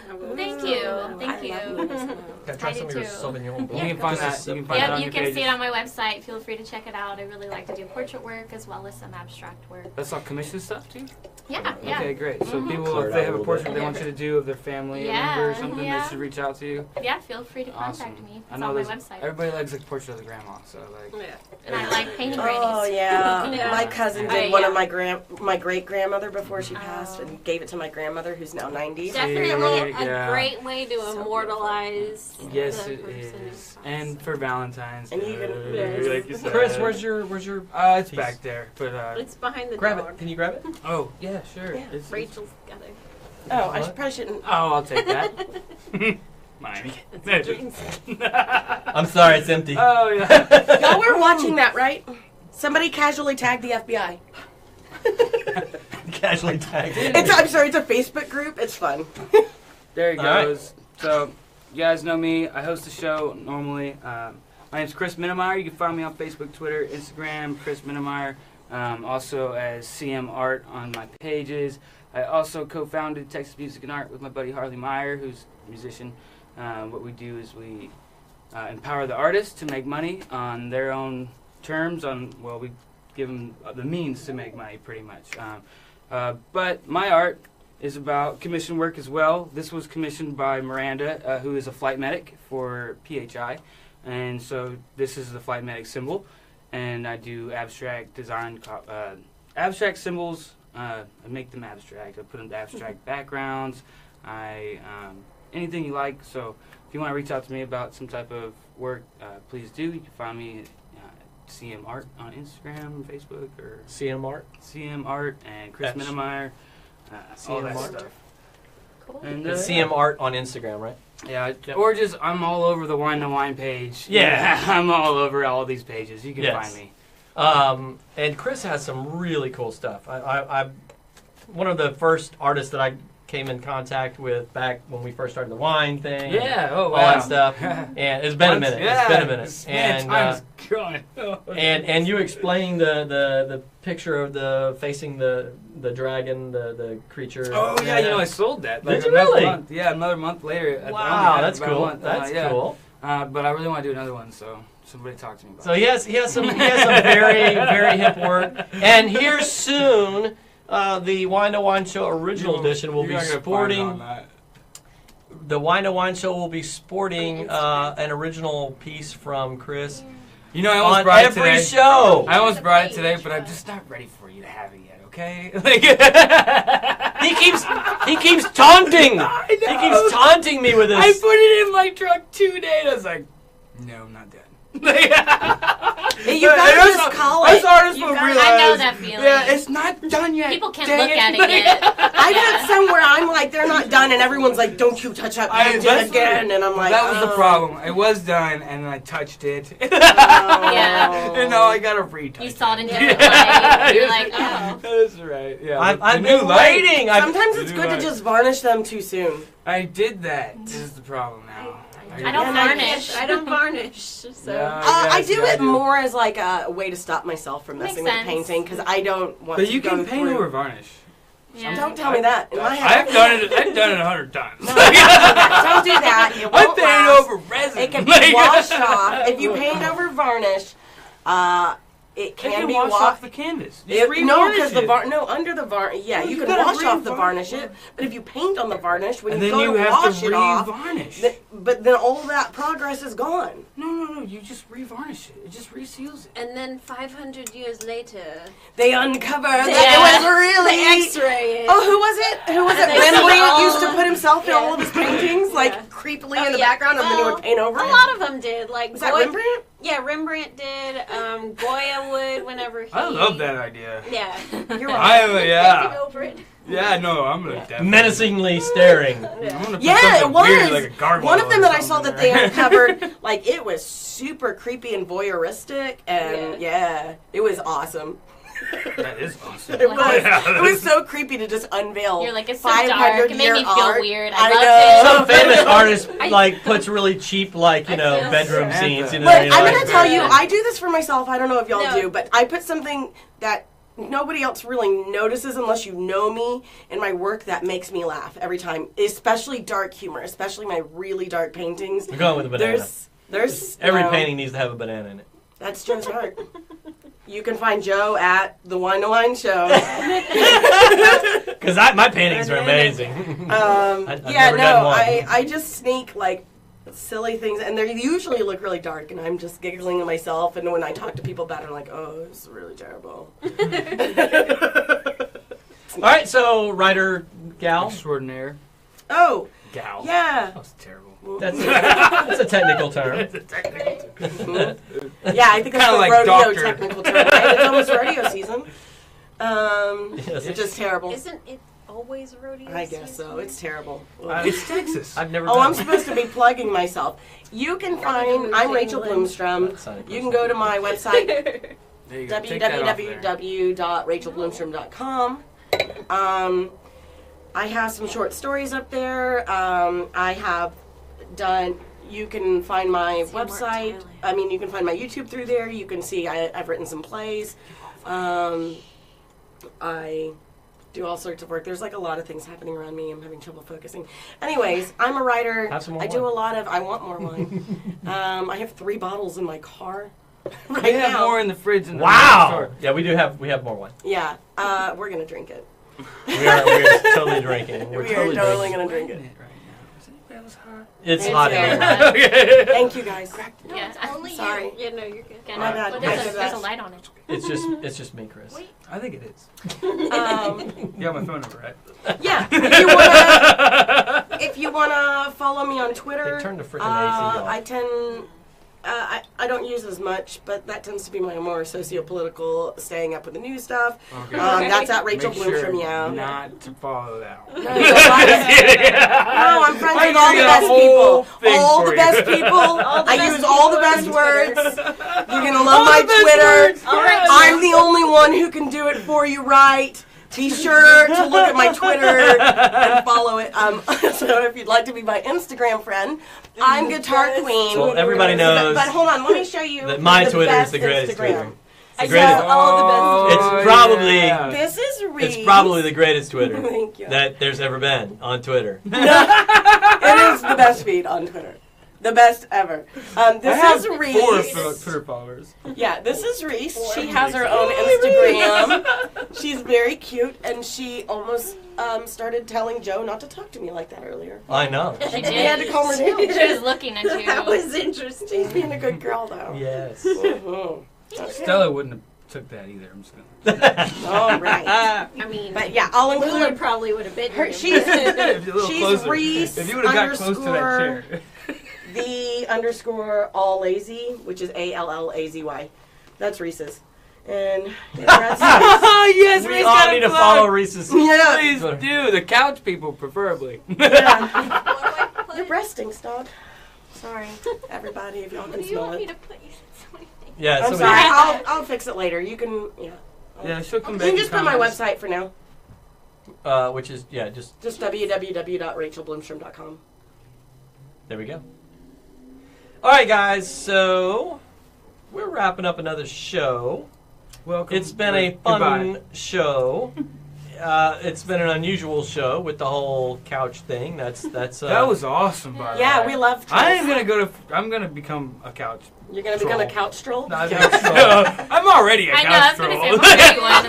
I will Thank say you. that. Thank I you. love Nina Simone. Can I try I do some of your too. Sauvignon Blanc? You can find that. You can find that Yep, on you your can see pages. it on my website. Feel free to check it out. I really like to do portrait work as well as some abstract work. That's all commission stuff too? Yeah, yeah. Okay, great. So people, Clear it if they out have a a little portrait bit. they want you to do of their family Yeah, member or something, yeah. they should reach out to you. Yeah, feel free to contact Awesome. me. It's I on know my there's website. everybody likes a portrait of the grandma, so like Yeah. And I like painting Oh grannies. yeah. Yeah. My cousin I- did one of yeah. my great grandmother before she passed, Oh. and gave it to my grandmother who's now 90. Definitely Yeah. a great way to So immortalize yes the it person. is. And for Valentine's And Day, you can- Yes. like you said. Chris, where's your it's piece? back there. But It's behind the grab dog. it? Can you grab it? oh yeah, sure. Yeah. It's- Rachel's got it. Oh, I probably shouldn't. Oh, I'll take that. Mine. I'm sorry, it's empty. Oh yeah. Y'all were watching that, right? Somebody casually tagged the FBI. Casually tagged. I'm sorry, it's a Facebook group. It's fun. There he All right. goes. So, you guys know me. I host the show normally. My name's Chris Minamyer. You can find me on Facebook, Twitter, Instagram, Chris Minamyer. Also as CM Art on my pages. I also co-founded Texas Music and Art with my buddy Harley Meyer, who's a musician. What we do is we empower the artists to make money on their own terms. We give them the means to make money, pretty much. But my art is about commission work as well. This was commissioned by Miranda, who is a flight medic for PHI. And so this is the flight medic symbol. And I do abstract design, abstract symbols. I make them abstract. I put them to abstract backgrounds. Anything you like. So if you want to reach out to me about some type of work, please do. You can find me at CM Art on Instagram, Facebook, or CM Art. CM Art and Chris Minamyer. All that Art. stuff. Cool. And, It's CM Art on Instagram, right? Yeah, or just I'm all over the Whine to Whine page. Yeah. I'm all over all these pages. You can Yes. find me. And Chris has some really cool stuff. I'm one of the first artists that I came in contact with back when we first started the Whine thing. Yeah, oh all wow. that stuff. And it's been a minute. Yeah. It's been a minute. Man, time's gone. And you explained the picture of the facing the dragon, the creature. Oh yeah, I sold that. Did you another really? Month. Yeah, another month later. Wow, that's about a cool. month. That's Yeah. cool. But I really want to do another one, so somebody talk to me about So it. he has some very very hip work. And here soon, the Whine to Whine Show original edition will be sporting. The Whine to Whine Show will be sporting an original piece from Chris You know, I almost on brought it every today. show. I almost brought it today, but I'm just not ready for you to have it yet. Okay? Like, He keeps taunting. I He know. keeps taunting me with this. I put it in my truck 2 days. I was like, no, I'm not done. You gotta just call it. Us artists You will gotta- realize. I know that feeling. Yeah, it's not done yet. People can't Dang look at it Like, yet. I've had some where I'm like, they're not done, and everyone's like, don't you touch that painting that's again. And I'm like, that was the oh. problem. It was done, and then I touched it. Yeah. And now I gotta retouch. You saw it in different light. You're like, oh. That's right. Yeah. I've the been new light. waiting. Sometimes it's Do good I? to just varnish them too soon. I did that. This is the problem now. I don't varnish. I don't varnish. So Yeah. I Yes, do yeah, it more as like a way to stop myself from Makes messing with sense. painting because I don't want But to you go can paint through. over varnish. Yeah. Don't tell me that. In my head, I've done it. I've done it 100 times. Don't do that. It I won't paint last. over resin. It can be washed off. If you paint over varnish, it It can can be wash washed. off the canvas. Just No, revarnish because the it. under the varnish, yeah, No, you you can gotta wash off the re-varnish. varnish it. But if you paint on the varnish, when And you then go you to have wash to it off, re-varnish. but then all that progress is gone. No. You just re-varnish it. It just reseals it. and then 500 years later, They uncover that Yeah. it was really. they X-ray it. Oh, who was it? Who was it? And they see Rembrandt all- used to put himself in Yeah. all of his paintings, like Yeah. creepily Oh, in the yeah. background, and then he Well, would paint over A it. lot of them did. Like Was that Goya- Rembrandt? Yeah, Rembrandt did. Goya would whenever he. I love that idea. Yeah. You're I right. am, yeah. Painting over it. Yeah, no, I'm gonna definitely. menacingly staring. I'm gonna put Yeah, it something was. weird, like a gargoyle One of them or that I saw something that they there. uncovered, like it was super creepy and voyeuristic, and yeah, it was awesome. That is awesome. It was. Yeah, It was so creepy to just unveil. You're like, it's so 500 dark. It made year me feel art. weird. I I know. loved Some famous artist I- like puts really cheap I feel bedroom so scenes. bad. You know, But you're I'm like, gonna tell you, I do this for myself. I don't know if y'all No. do, but I put something that nobody else really notices unless you know me in my work that makes me laugh every time. Especially dark humor, especially my really dark paintings. We're going with a banana. There's Every you know, painting needs to have a banana in it. That's Joe's art. You can find Joe at the Whine to Whine Show. Because my paintings are amazing. I've Yeah, never no, done one. I just sneak like silly things, and they usually look really dark, and I'm just giggling to myself. And when I talk to people about it, I'm like, oh, this is really terrible. All right, so writer gal. Extraordinaire. Oh, Gal. yeah. That was terrible. That's a technical term. It's a technical term. Yeah, I think that's Kinda the like rodeo doctor. technical term. Right? It's almost rodeo season. Yes. It's just terrible. Isn't it always rodeo? I guess so. season? It's terrible. It's Texas. I've never Oh, done I'm supposed to be plugging myself. You can find, I'm Rachel Blomstrom. You can go to my website, There you go. Take that off there. www.rachelblomstrom.com. I have some short stories up there. I have done, you can find my website. I mean, you can find my YouTube through there. You can see I've written some plays. I do all sorts of work. There's like a lot of things happening around me. I'm having trouble focusing. Anyways, I'm a writer. Have some more I do wine. a lot of, I want more wine. I have 3 bottles in my car We right have now. more in the fridge in the Wow. store. Yeah, we have more wine. Yeah, we're gonna drink it. We're totally drinking. We're We are totally totally drinking. gonna drink it. Right now. Is anybody else hot? It's It's hot in very here. Thank you guys. Yeah. Only Sorry. Yeah, no, you're good. Yeah, My no, bad. well, I there's, did there's a that. light on it. It's just me, Chris. Wait. I think it is. Um, You got my phone number, right? yeah. If you wanna follow me on Twitter, Hey, turn the frickin' AC off. I tend. I don't use as much, but that tends to be my more socio-political, staying up with the new stuff. Okay. That's at Rachel Make Blomstrom, sure yeah. not to follow that one. No, I'm friends I with all the do best that whole people. thing All for the you. best people. I best use all the people best on words. Twitter. You're gonna love my Twitter. All right, I'm the only one who can do it for you right. Be sure to look at my Twitter and follow it. So if you'd like to be my Instagram friend, I'm Guitar Queen. Well, everybody knows But hold on, let me show you. that my the Twitter is best the greatest Instagram. Twitter. I The greatest. know all the best. It's probably- yeah. This is Reese. It's probably the greatest Twitter Thank you. that there's ever been on Twitter. It is the best feed on Twitter. The best ever. This is I have Reese. 4 Twitter followers. Yeah, this is Reese. She has her own Instagram. She's very cute, and she almost started telling Joe not to talk to me like that earlier. I know. She He had did. to calm her down. She was looking at you. That was interesting. She's being a good girl, though. Yes. Mhm. Okay. Stella wouldn't have took that either. I'm just gonna. All right. I mean, But yeah, I'll Lula include probably would have been her. him. She's If you're a little she's closer. Reese If you would have got close to that chair. the _ lazy, which is ALLAZY. That's Reese's. And yeah, that's Yes, We all need to follow Reese's. Yeah. Please do. The couch people, preferably. What do I put? Your breast stinks, dog. Sorry, everybody, if y'all What can do you smell want me it. to put? So many things. Yeah, I'm somebody. sorry. I'll fix it later. You can Yeah, she'll come You back. can and just put my comment. website for now. Which is just Just www.rachelblomstrom.com. there we go. All right, guys. So we're wrapping up another show. Welcome. It's been a fun Goodbye. show. It's been an unusual show with the whole couch thing. That's. That was awesome, by the Yeah, way. we love I am trolls. I'm gonna become a couch. You're going to become a troll. couch troll? No, I'm already a I know, I couch was going to troll. say, we're going to be one of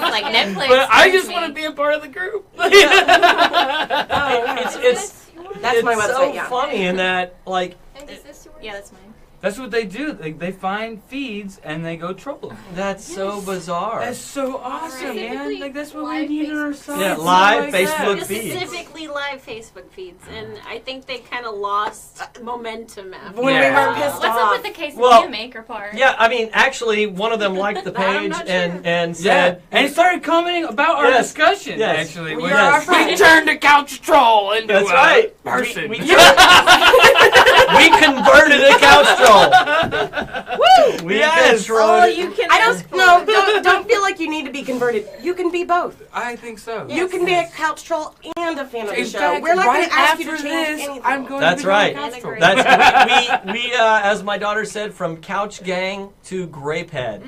those, like Netflix. But I just me. want to be a part of the group. It's That's my it's website, so yeah. funny in that like And is this yours? Yeah, that's mine. That's what they do. They find feeds and they go troll them. that's so bizarre. That's so awesome, man. Specifically Like that's what we live need in our Facebook site. Yeah, Something live like that. Facebook feeds. Specifically live Facebook feeds, and I think they kind of lost momentum after. When we Yeah. were pissed What's off. up with the quesadilla Well, maker part? Yeah, I mean, actually, one of them liked the I'm page not and Yeah, said, and he started commenting about our Yes. discussion. Yes. Actually, We which- are our we friends. turned a couch troll into "That's a right, person. We converted a couch troll. Woo! We Yes. controlled Oh, it. you can. I don't feel like you need to be converted. You can be both. I think so. You can be a couch troll and a fan of the In show. fact, We're not going right to ask you to after change this, anything. I'm going That's to become right. a couch troll. That's we as my daughter said, from couch gang to grapehead.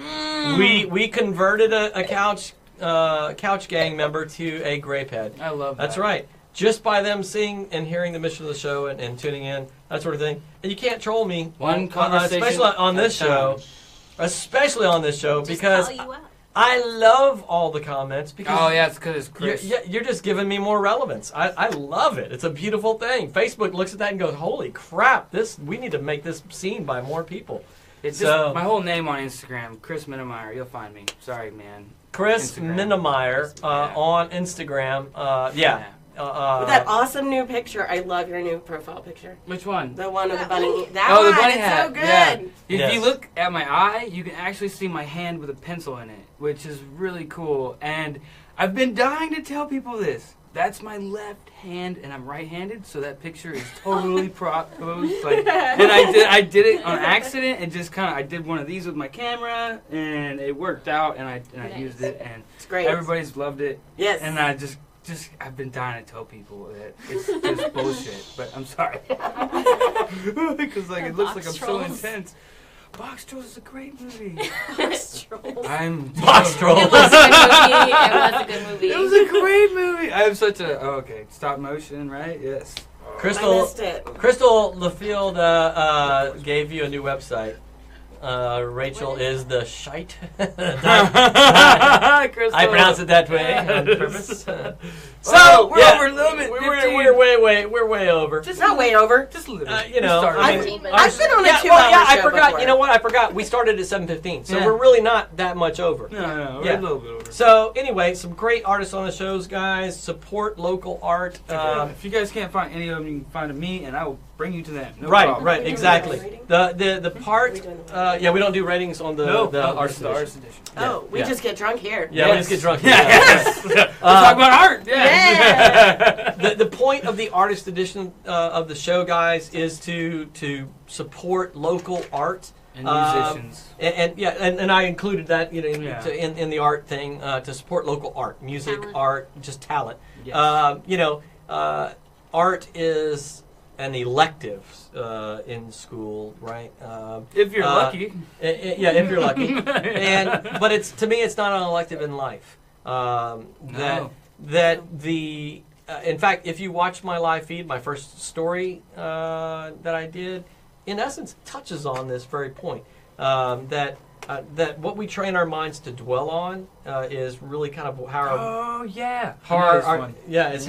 We converted a couch gang member to a grapehead. I love that. That's right. Just by them seeing and hearing the mission of the show and tuning in, that sort of thing. And you can't troll me. One conversation especially on this at a show. time. Especially on this show, Just because call you out. I love all the comments. Because Oh yeah, it's because it's Chris. you're just giving me more relevance. I love it. It's a beautiful thing. Facebook looks at that and goes, "Holy crap! We need to make this seen by more people." It's So- just my whole name on Instagram, Chris Minamyer. You'll find me. Sorry, man. Chris Instagram. Minamyer Yeah. on Instagram. Yeah. With that awesome new picture. I love your new profile picture. Which one? The one of the That bunny. one? That Oh, the one. bunny It's hat. so good. Yeah. If Yes. you look at my eye, you can actually see my hand with a pencil in it, which is really cool. And I've been dying to tell people this. That's my left hand, and I'm right-handed, so that picture is totally proposed. Like, and I did it on accident, and just kind of I did one of these with my camera, and it worked out, and I Nice. used it, and It's great. everybody's loved it. Yes. And I just I've been dying to tell people that it's just bullshit, but I'm sorry. Because like it looks like I'm so Trolls. intense. Box Trolls is a great movie. Trolls. I'm Box Troll. It was a good movie. It was a great movie. I have such a okay stop motion, right? Yes. I Crystal missed it. LaField gave you a new website. Rachel is the shite. I pronounce it that way on purpose. So we're over limit. We're way over. Just not way over. Just a little. You know, I've been on a 2-hour I show forgot. before. You know what? I forgot. We started at 7:15, so Yeah. we're really not that much over. No, we're Yeah. a little bit over. So anyway, some great artists on the shows, guys. Support local art. If you guys can't find any of them, you can find me, and I will bring you to them. No Right, problem. right, exactly. Rating? The part. Yeah, we don't do ratings on the artist the edition. artist edition. Oh, we Yeah. just get drunk here. Yeah, we just get drunk. Yes. Let's talk about art. Yeah. The point of the artist edition of the show, guys, is to support local art And musicians. and I included that Yeah. in the art thing to support local art, music, Talent. art, just talent. Yes. Art is an elective in school, right? If you're lucky. Yeah, if you're lucky. But to me, it's not an elective in life. In fact, if you watch my live feed, my first story that I did, in essence, touches on this very point. That what we train our minds to dwell on is really kind of how our it's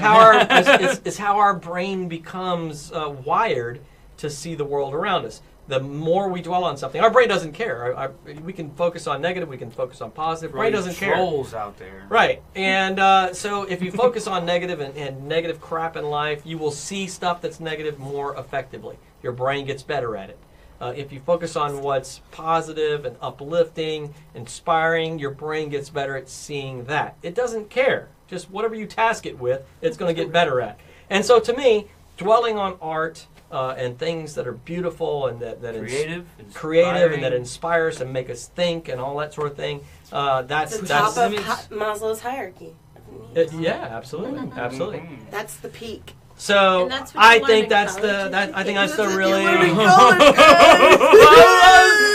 how our brain becomes wired to see the world around us. The more we dwell on something, our brain doesn't care. We can focus on negative, we can focus on positive. Brain doesn't care. Trolls out there. Right, and so if you focus on negative and negative crap in life, you will see stuff that's negative more effectively. Your brain gets better at it. If you focus on what's positive and uplifting, inspiring, your brain gets better at seeing that. It doesn't care. Just whatever you task it with, it's going to get better at. And so to me, dwelling on art and things that are beautiful and that creative and that inspire us and make us think and all that sort of thing, that's the top of Maslow's hierarchy. Yeah, absolutely, absolutely. That's the peak. So And that's what I you think learn in that's college. I think that's the really.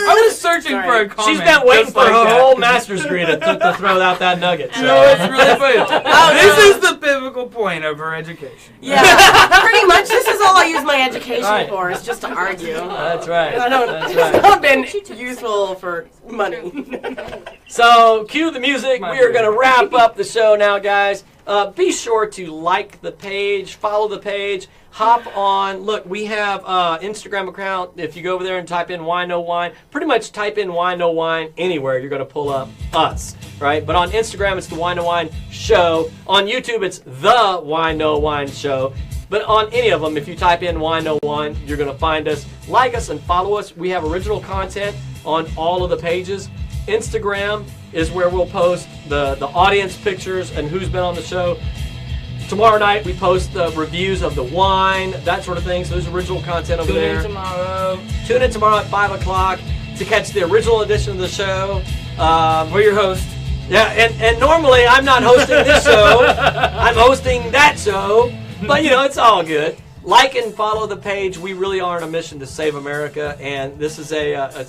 I was searching for a comment. She's been waiting just for like her that. whole master's degree to throw out that nugget. So. You know, it's really funny. This is the pivotal point of her education. Yeah, pretty much. This is all I use my education Right. for, is just to argue. That's right. It's That's right. not been useful for money. So cue the music. My We are bad. going to wrap up the show now, guys. Be sure to like the page, follow the page, hop on. Look, we have Instagram account. If you go over there and type in Whine No Whine, pretty much type in Whine No Whine anywhere, you're going to pull up us, right? But on Instagram, it's the Whine No Whine Show. On YouTube, it's the Whine No Whine Show. But on any of them, if you type in Whine No Whine, you're going to find us. Like us and follow us. We have original content on all of the pages. Instagram is where we'll post the audience pictures and who's been on the show. Tomorrow night we post the reviews of the wine, that sort of thing. So there's original content over there. Tune in tomorrow at 5 o'clock to catch the original edition of the show. We're your host. Yeah, and normally I'm not hosting this show. I'm hosting that show. But, it's all good. Like and follow the page. We really are on a mission to save America, and this is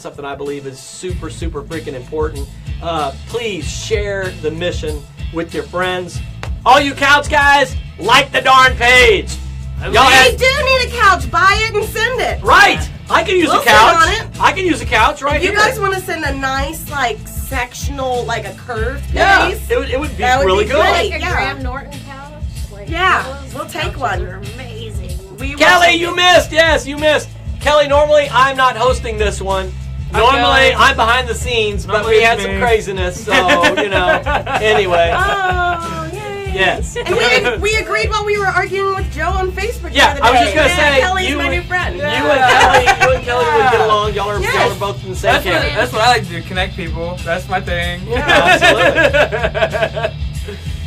something I believe is super, super freaking important. Please share the mission with your friends. All you couch guys, like the darn page. We do need a couch. Buy it and send it. Right. I can use We'll a couch. sit on it. I can use a couch right If you here. guys want to send a nice, sectional, a curved Yeah, piece, it would be that would really be good. great. Like a Yeah. Graham Norton couch. Yeah, those we'll take couches one. are amazing. we will Kelly, take you it. missed. Yes, you missed. Kelly, normally I'm not hosting this one. Normally Kelly. I'm behind the scenes, but Normally we had it's some me. craziness, so, Anyway. Oh, yay. Yes. And we agreed while we were arguing with Joe on Facebook Yeah, the other I was day. just gonna say, Kelly's you my would- new friend. You and Kelly would get along. Y'all are Yes. both in the same camp. That's what I like to do, connect people. That's my thing. Absolutely.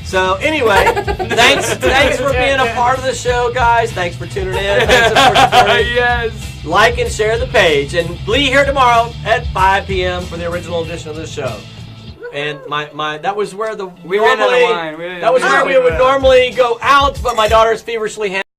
So anyway, thanks for being a part of the show, guys. Thanks for tuning in. Thanks for supporting. Yes. Like and share the page, and be here tomorrow at 5 p.m. for the original edition of the show. And that was where We ran out of wine. that was where we would normally go out, but my daughter's feverishly